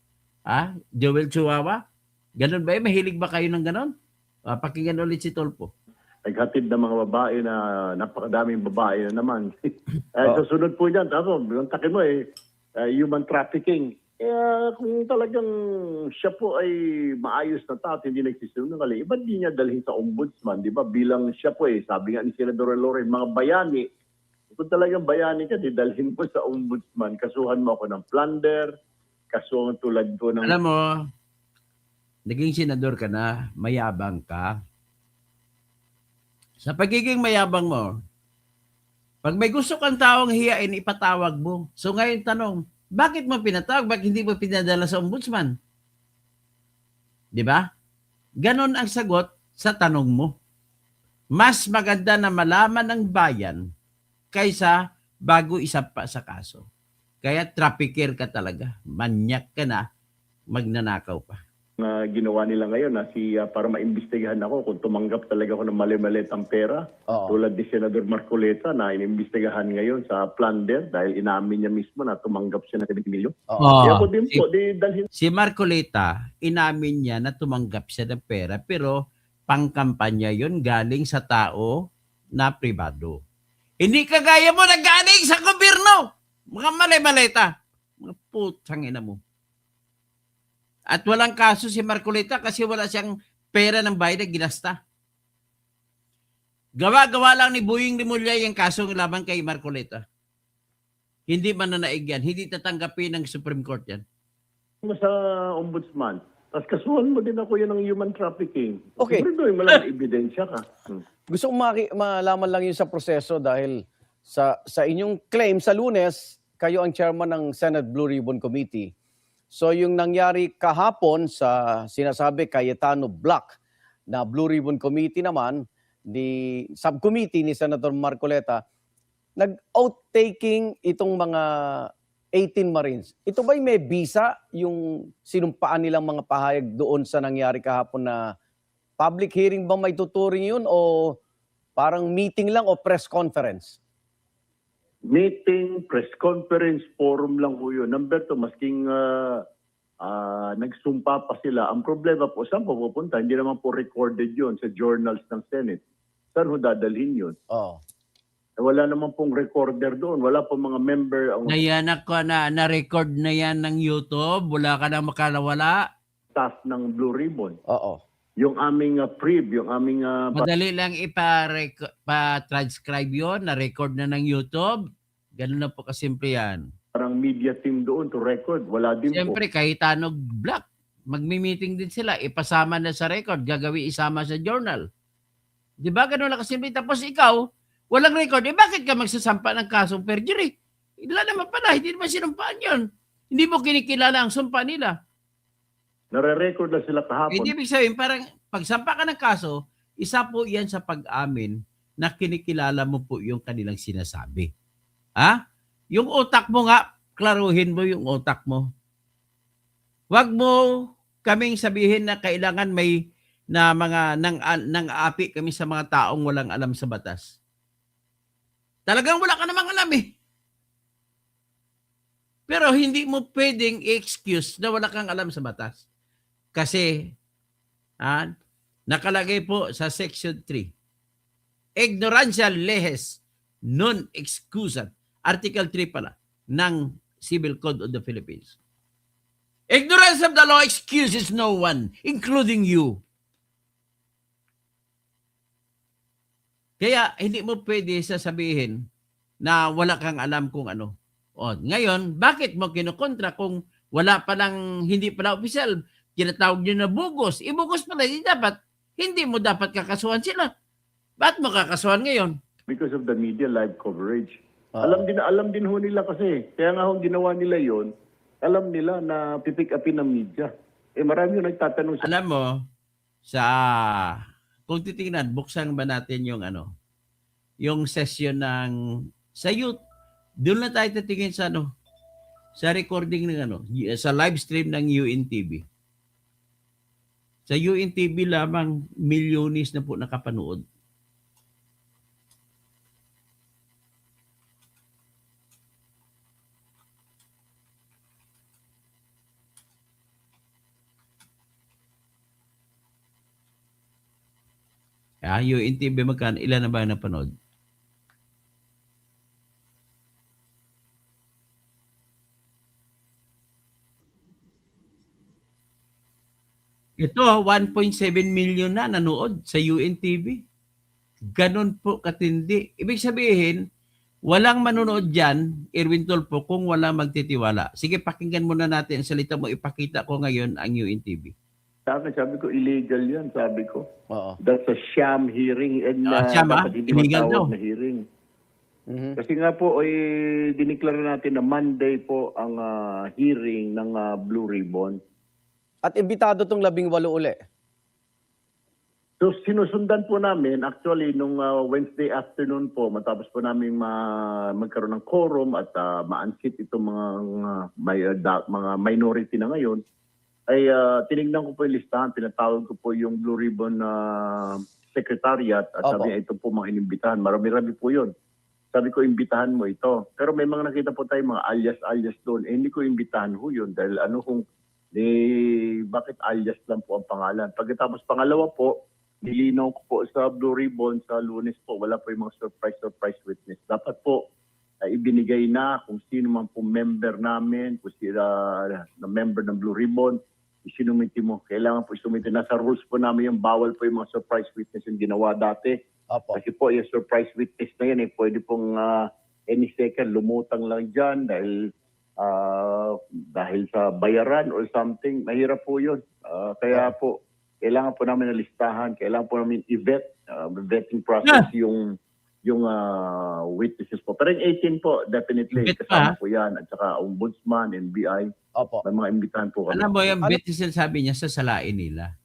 Joel Chihuahua? Ganon ba? Mahilig ba kayo ng ganon? Pakinggan ulit si Tolpo. Naghatid ng mga babae na napakadaming babae na naman. Susunod po dyan, tapos, yung takin mo human trafficking. Kung talagang siya po ay maayos na tao at hindi nagsisinungaling, iba di niya dalhin sa ombudsman, di ba? Bilang siya po sabi nga ni Senador Loren, mga bayani, kung talagang bayani ka, dalhin mo sa ombudsman, kasuhan mo ako ng plunder, kasuhan tulad ko ng... Alam mo, naging senador ka na, mayabang ka. Sa pagiging mayabang mo, pag may gusto kang taong hiyain, ipatawag mo. So ngayon tanong, bakit mo pinatawag? Bakit hindi mo pinadala sa ombudsman? Di ba? Ganon ang sagot sa tanong mo. Mas maganda na malaman ng bayan kaysa bago isampa sa kaso. Kaya trafficker ka talaga. Manyak ka na, magnanakaw pa. Ginawa nila ngayon para maimbestigahan ako kung tumanggap talaga ako ng mali-malitang pera. Tulad ni Senador Marcoleta na inimbestigahan ngayon sa plunder dahil inamin niya mismo na tumanggap siya ng 70 milyon. Kaya po din po, dalhin. Si Marcoleta, inamin niya na tumanggap siya ng pera pero pangkampanya yon galing sa tao na pribado. Hindi kagaya mo na galing sa gobyerno. Mga mali-maleta. Mga putang ina mo. At walang kaso si Marcoleta kasi wala siyang pera ng bayad na ginasta. Gawa-gawa lang ni Boying Rimulya yung kaso laban kay Marcoleta. Hindi mananaig yan. Hindi tatanggapin ng Supreme Court yan. Sa ombudsman, tapos kasuhan mo din ako yan ng human trafficking. Okay. Siyempre doon, malang ebidensya ka. Gusto kong malaman lang yun sa proseso dahil sa inyong claim sa Lunes, kayo ang chairman ng Senate Blue Ribbon Committee. So yung nangyari kahapon sa sinasabi Cayetano Block na Blue Ribbon Committee naman, the subcommittee ni Senator Marcoleta, nag-outtaking itong mga 18 Marines. Ito ba'y may visa yung sinumpaan nilang mga pahayag doon sa nangyari kahapon na public hearing ba may tuturing yun o parang meeting lang o press conference? Meeting, press conference, forum lang po yun. Number 2, masking nagsumpa pa sila. Ang problema po, saan po pupunta? Hindi naman po recorded yun sa journals ng Senate. Saan ho dadalhin yun? Wala naman pong recorder doon. Wala pong mga member. Nayanak ko na-record na yan ng YouTube. Wala ka na makalawala. Staff ng Blue Ribbon. Oo. Yung aming yung aming... Madali lang ipa-transcribe yun, na-record na ng YouTube. Ganun na po kasimple yan. Parang media team doon to record. Wala din Siyempre, po. Cayetano Block. Magmi-meeting din sila. Ipasama na sa record. Gagawi isama sa journal. Di ba? Ganun lang kasimple. Tapos ikaw, walang record. Bakit ka magsasampa ng kasong perjury? Wala naman pala. Hindi naman sinumpaan yun. Hindi mo kinikilala ang sumpa nila. Nare-record na sila kahapon. Hindi ibig sabihin, parang pagsampa ka ng kaso, isa po yan sa pag-amin na kinikilala mo po yung kanilang sinasabi. Yung utak mo nga, klaruhin mo yung utak mo. Huwag mo kaming sabihin na kailangan may na mga nang api kami sa mga taong walang alam sa batas. Talagang wala ka namang alam eh. Pero hindi mo pwedeng excuse na wala kang alam sa batas. Kasi, nakalagay po sa Section 3, ignorancia lehes non excusat, Article 3 pala, ng Civil Code of the Philippines. Ignorance of the law excuses no one, including you. Kaya, hindi mo pwede sasabihin na wala kang alam kung ano. Ngayon, bakit mo kinukontra kung wala palang, hindi pala opisyal? Kinatawag nyo na bugos. Ibugos pala, hindi mo dapat kakasuhan sila. Ba't mo kakasuhan ngayon? Because of the media live coverage. Alam din ho nila kasi. Kaya nga ho ginawa nila yon. Alam nila na pipick upin ng media. Marami yung nagtatanong sa... Alam mo, kung titingnan, buksan ba natin yung session sa youth. Doon na tayo titingin sa sa recording ng sa live stream ng UNTV. Sa UNTV lamang, milyones na po nakapanood. UNTV magkano? Ilan na ba ang napanood? Ito, 1.7 million na nanood sa UNTV. Ganon po katindi. Ibig sabihin, walang manonood dyan, Erwin Tulfo, kung walang magtitiwala. Sige, pakinggan muna natin ang salita mo. Ipakita ko ngayon ang UNTV. Sabi ko, illegal yan, sabi ko. That's a sham hearing and Sham, dapat hindi illegal daw. matawag na hearing. Kasi nga po, diniklara natin na Monday po ang hearing ng Blue Ribbon. At imbitado tong 18 uli. So sinusundan po namin, actually, nung Wednesday afternoon po, matapos po namin magkaroon ng quorum at ma-unseat itong mga minority na ngayon, ay tinignan ko po yung listahan, pinatawag ko po yung Blue Ribbon Secretariat at sabi niya, ito po mga inimbitahan. Marami-rami po yun. Sabi ko, imbitahan mo ito. Pero may mga nakita po tayo, mga alias-alias doon. Hindi ko imbitahan ho yun dahil bakit alias lang po ang pangalan. Pagkatapos pangalawa po, nilinaw ko po sa Blue Ribbon sa Lunes po, wala po yung mga surprise witness. Dapat po, ibinigay na kung sino man po member namin, kung sila na member ng Blue Ribbon, isinumiti mo. Kailangan po isumiti. Nasa rules po namin yung bawal po yung mga surprise witness yung ginawa dati. Kasi po yung surprise witness na yan, pwede pong any second lumutang lang dyan dahil sa bayaran or something. Mahirap po yun. Kaya po, kailangan po namin na listahan, kailangan po namin i-vet, vetting process yung witnesses po. Pero yung 18 po, definitely, kasama po yan. At saka ombudsman, NBI, may mga imbitahan po kami. Alam mo, yung witnesses sabi niya, sasalain nila.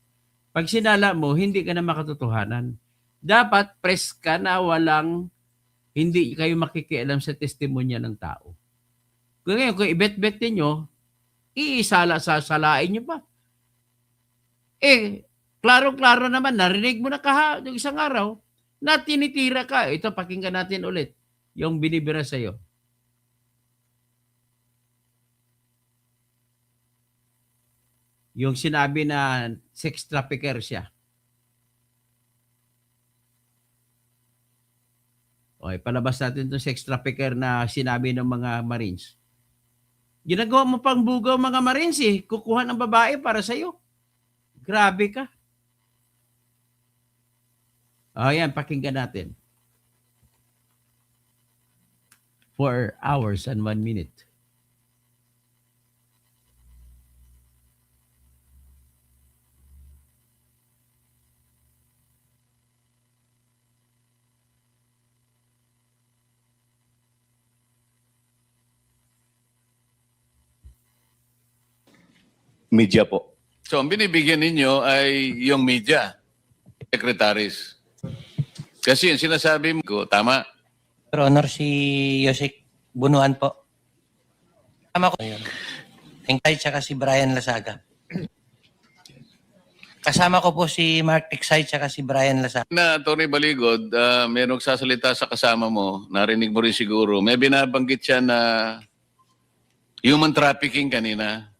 Pag sinala mo, hindi ka na makatotohanan. Dapat press ka na hindi kayo makikialam sa testimonya ng tao. Kung ngayon, kung i-bet-bet ninyo, sasalain nyo pa. Klaro-klaro naman, narinig mo na yung isang araw, na tinitira ka. Ito, pakinggan natin ulit yung binibira sa'yo. Yung sinabi na sex trafficker siya. Okay, palabas natin itong sex trafficker na sinabi ng mga Marines. Ginagawa mo pang bugaw mga Marines kukuha ng babae para sa'yo. Grabe ka. Yan, pakinggan natin. 4 hours and 1 minute. Media po. So, ang binibigyan ninyo ay yung media, secretaries. Kasi yung sinasabi mo, tama. Your Honor, si Yosek Bunuan po. Tama ko yun. Tengkay tsaka si Brian Lasaga. Kasama ko po si Mark Texay tsaka si Brian Lasaga. Na Tony Baligod, merong sasalita sa kasama mo, narinig mo rin siguro, may binabanggit siya na human trafficking kanina.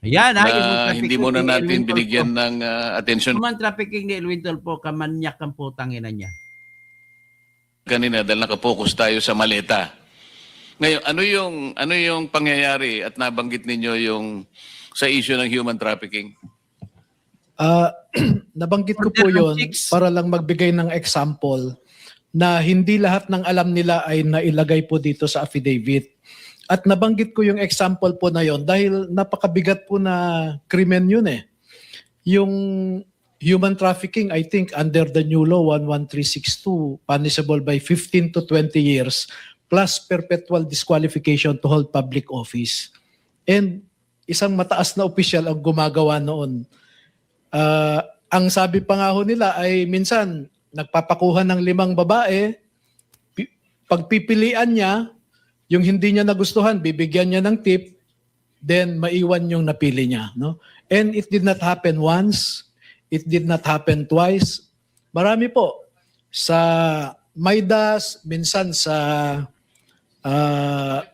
Ayan, na hindi mo na natin binigyan ng attention. Human trafficking ni Erwin Tulfo, kamanyak ang putangina niya. Kanina dahil nakapokus tayo sa maleta. Ngayon, ano yung pangyayari at nabanggit ninyo yung sa issue ng human trafficking? Nabanggit ko po yun para lang magbigay ng example na hindi lahat ng alam nila ay nailagay po dito sa affidavit. At nabanggit ko yung example po na yon dahil napakabigat po na krimen yun Yung human trafficking, I think under the new law 11362, punishable by 15 to 20 years plus perpetual disqualification to hold public office. And isang mataas na opisyal ang gumagawa noon. Ang sabi pa nga ho nila ay minsan nagpapakuha ng 5 babae, pagpipilian niya, yung hindi niya nagustuhan, bibigyan niya ng tip, then maiwan yung napili niya. No? And it did not happen once, it did not happen twice. Marami po. Sa Maidas, minsan sa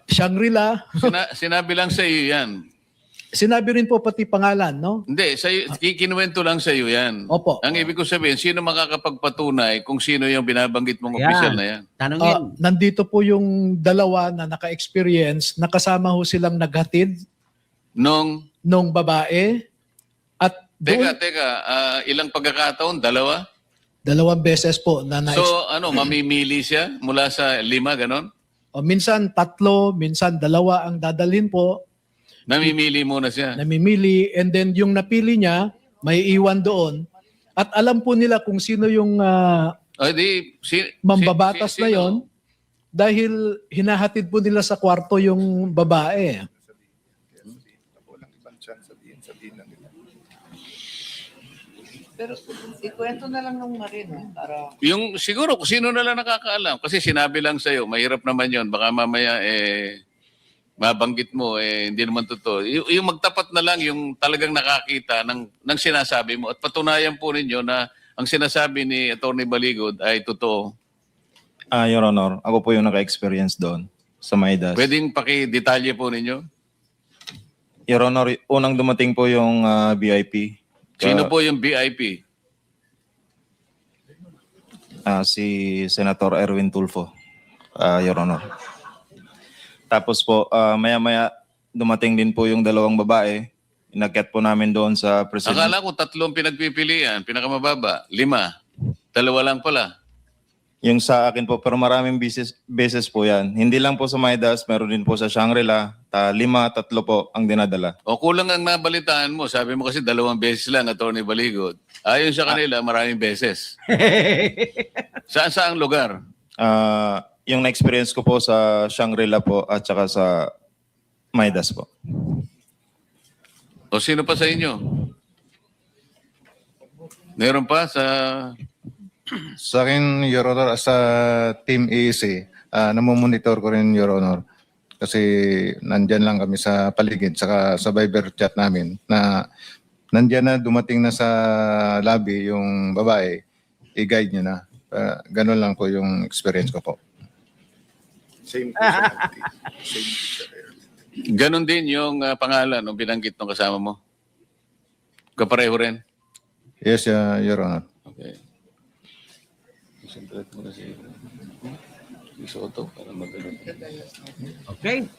Shangri-La. Sinabi lang sa iyo yan. Sinabi rin po pati pangalan, no? Hindi, kinuwento lang sa iyo yan. Opo. Ang ibig ko sabihin, sino makakapagpatunay kung sino yung binabanggit mong Yan. opisyal na yan? Tanungin. Nandito po yung dalawa na naka-experience, nakasama ho silang naghatid nung babae at Teka, ilang pagkakataon? Dalawa? 2 beses po na So, mamimili siya mula sa 5, ganon? minsan 3, minsan 2 ang dadalhin po. Namimili muna siya. Namimili, and then yung napili niya, may iwan doon. At alam po nila kung sino yung mambabatas na yon dahil hinahatid po nila sa kwarto yung babae. Pero ikwento na lang ng Marin para... Yung siguro kung sino na lang nakakaalam. Kasi sinabi lang sa'yo, mahirap naman yon. Baka mamaya mabanggit mo, hindi naman totoo. Yung magtapat na lang yung talagang nakakita ng sinasabi mo. At patunayan po ninyo na ang sinasabi ni Atty. Baligod ay totoo. Your Honor, ako po yung naka-experience doon sa Maidas. Pwedeng paki-detalye po ninyo? Your Honor, unang dumating po yung VIP. Sino po yung VIP? Si Senator Erwin Tulfo, Your Honor. Tapos po, maya-maya dumating din po yung 2 babae. Inakyat po namin doon sa president. Akala ko 3 pinagpipilian, pinakamababa, 5. 2 lang pala. Yung sa akin po, pero maraming beses po yan. Hindi lang po sa Maidas, meron din po sa Shangri-La. 5, 3 po ang dinadala. O kulang ang nabalitaan mo. Sabi mo kasi 2 beses lang, Atty. Baligod. Ayon sa kanila, maraming beses. Saan lugar? Yung na-experience ko po sa Shangri-La po at saka sa Maidas po. O sino pa sa inyo? Meron pa sa... Sa akin, Your Honor, as a Team EEC, namomonitor ko rin, Your Honor. Kasi nandyan lang kami sa paligid, saka sa Viber chat namin, na nandyan na, dumating na sa lobby yung babae, i-guide niya na. Ganun lang po yung experience ko po. Same personality. Ganon din yung pangalan ng binanggit ng kasama mo? Kapareho rin? Yes, Your Honor. Okay. Concentrate mo na si Soto para magaling. Okay.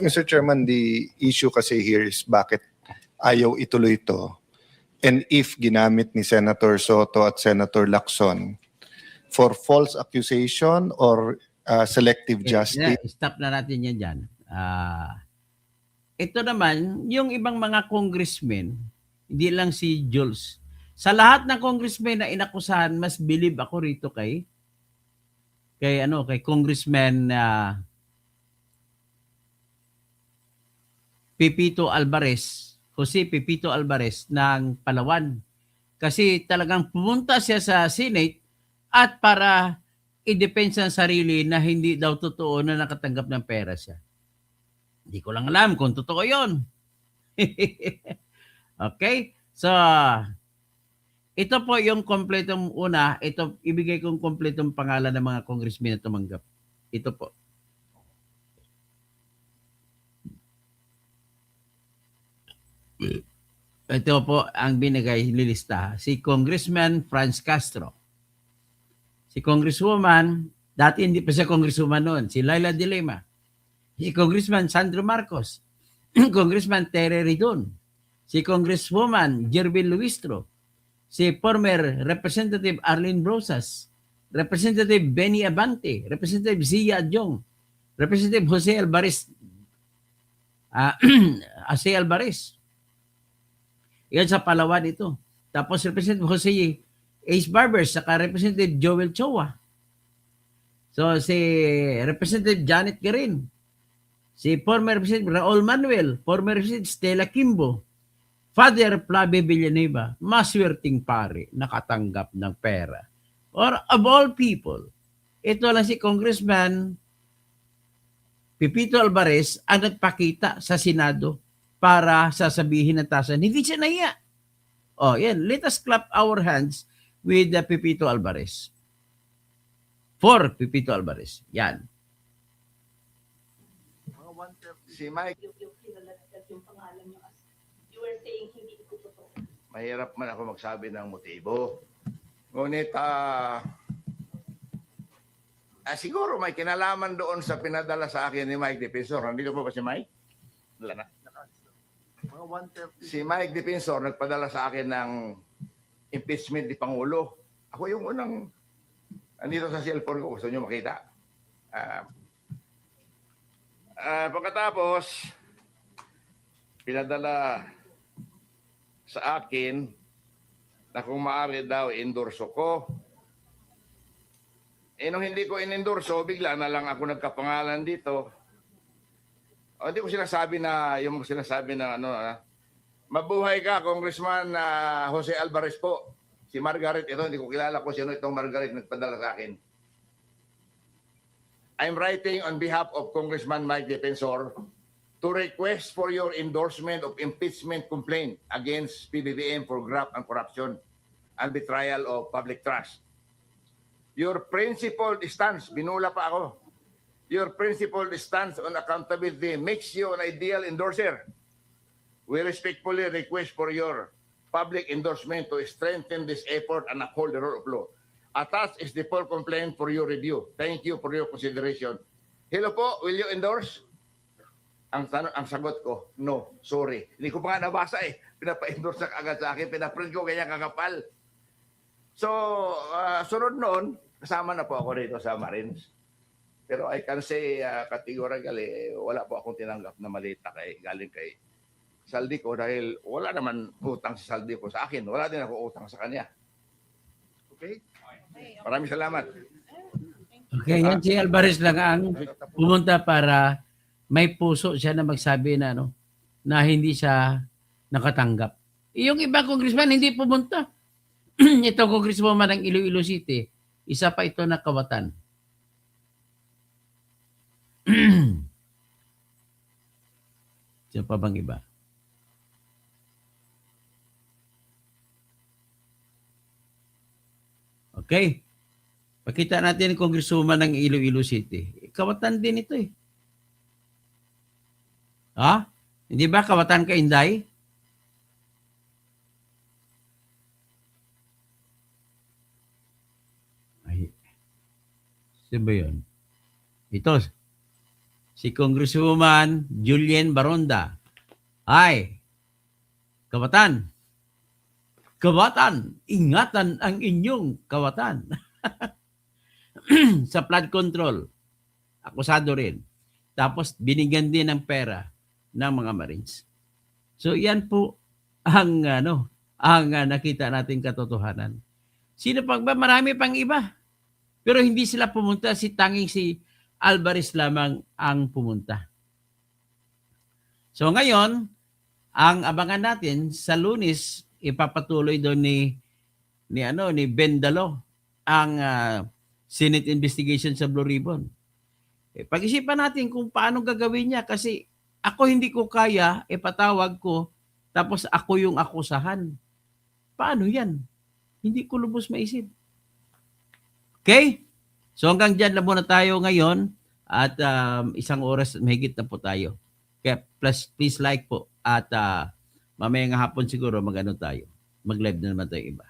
Mr. Chairman, the issue kasi here is bakit ayaw ituloy ito. And if ginamit ni Senator Soto at Senator Lacson for false accusation or selective justice. Stop na natin yan dyan. Ito naman, yung ibang mga congressmen, hindi lang si Jules. Sa lahat ng congressmen na inakusahan, mas believe ako rito kay Congressman Pepito Alvarez, Jose Pepito Alvarez ng Palawan. Kasi talagang pumunta siya sa Senate at para i-defense ang sarili na hindi daw totoo na nakatanggap ng pera siya. Hindi ko lang alam kung totoo yon. Okay? So, ito po yung kompletong una. Ito, ibigay kong kompletong pangalan ng mga congressmen na tumanggap. Ito po. Ito po ang binigay nilista. Si Congressman Franz Castro. Si Congresswoman, dati hindi pa siya Congresswoman noon, si Laila De Lima. Si Congressman Sandro Marcos. Congressman Tere Ridon. Si Congresswoman Jervin Luistro. Si former Representative Arlene Brosas. Representative Benny Abante. Representative Zia Adjong. Representative Jose Alvarez. Jose Alvarez. Yan sa Palawan ito. Tapos Representative Jose Ace Barbers, saka Representative Joel Chowa. So si Representative Janet Garin. Si former Representative Raul Manuel. Former Representative Stella Kimbo. Father Flavio Villanueva. Maswerting pare, nakatanggap ng pera. Or of all people, ito lang si Congressman Pepito Alvarez ang nagpakita sa Senado para sasabihin ng tasan, hindi siya nahiya. Oh, yan. Let us clap our hands with Pepito Alvarez. For Pepito Alvarez. Yan. Si Mike. mahirap man ako magsabi ng motibo. Ngunit siguro may kinalaman doon sa pinadala sa akin ni Mike Defensor. Nandito po ba si Mike? Wala na. Si Mike Defensor nagpadala sa akin ng impeachment ni Pangulo. Ako yung unang andito sa cellphone ko. Gusto nyo makita? Pagkatapos, pinadala sa akin na kung maaari daw endorso ko. Nung hindi ko inendorso, bigla na lang ako nagkapangalan dito. Hindi ko sinasabi na, yung sinasabi na mabuhay ka, Congressman Jose Alvarez po. Si Margaret, ito, hindi ko kilala kung sino itong Margaret nagpadala sa akin. I'm writing on behalf of Congressman Mike Defensor to request for your endorsement of impeachment complaint against PBBM for graft and corruption and betrayal of public trust. Your principled stance, binula pa ako, your principled stance on accountability makes you an ideal endorser. We respectfully request for your public endorsement to strengthen this effort and uphold the rule of law. Attached is the full complaint for your review. Thank you for your consideration. Hello po, will you endorse? Ang sagot ko, no, sorry. Hindi ko pa nga nabasa eh. Pinapa-endorse na agad sa akin, pinaprint ko kanya kakapal. So, sunod noon, kasama na po ako rito sa Marines. Pero I can say categorically, wala po akong tinanggap na malita galing kay Saldico dahil wala naman utang si Saldico sa akin. Wala din ako utang sa kanya. Okay? Maraming salamat. Okay, yan si Alvarez lang ang pumunta para may puso siya na magsabi na na hindi siya nakatanggap. Yung ibang congressman hindi pumunta. Ito congresswoman ng Iloilo City, isa pa ito na kawatan. Siya pa bang iba? Okay. Pakita natin ang congresswoman ng Iloilo City. Kawatan din ito eh. Ha? Hindi ba kawatan ka, Inday? Ay. Sino ba yun? Ito. Si Congresswoman Julien Baronda. Ay. Kawatan. Kawatan. Ingatan ang inyong kawatan. Sa flood control. Akusado rin. Tapos binigyan din ng pera ng mga Marines. So yan po ang nakita nating katotohanan. Sino pa ba? Marami pang iba. Pero hindi sila pumunta, tanging si Alvarez lamang ang pumunta. So ngayon, ang abangan natin sa Lunes ipapatuloy doon ni Ben Dalo ang Senate investigation sa Blue Ribbon. Pag-isipan natin kung paano gagawin niya kasi ako hindi ko kaya, ipatawag ko, tapos ako yung akusahan. Paano yan? Hindi ko lubos maisip. Okay? So hanggang dyan na muna tayo ngayon at 1 oras mahigit na po tayo. Kaya please like po at mamayang hapon siguro tayo. Mag-live na naman tayo iba.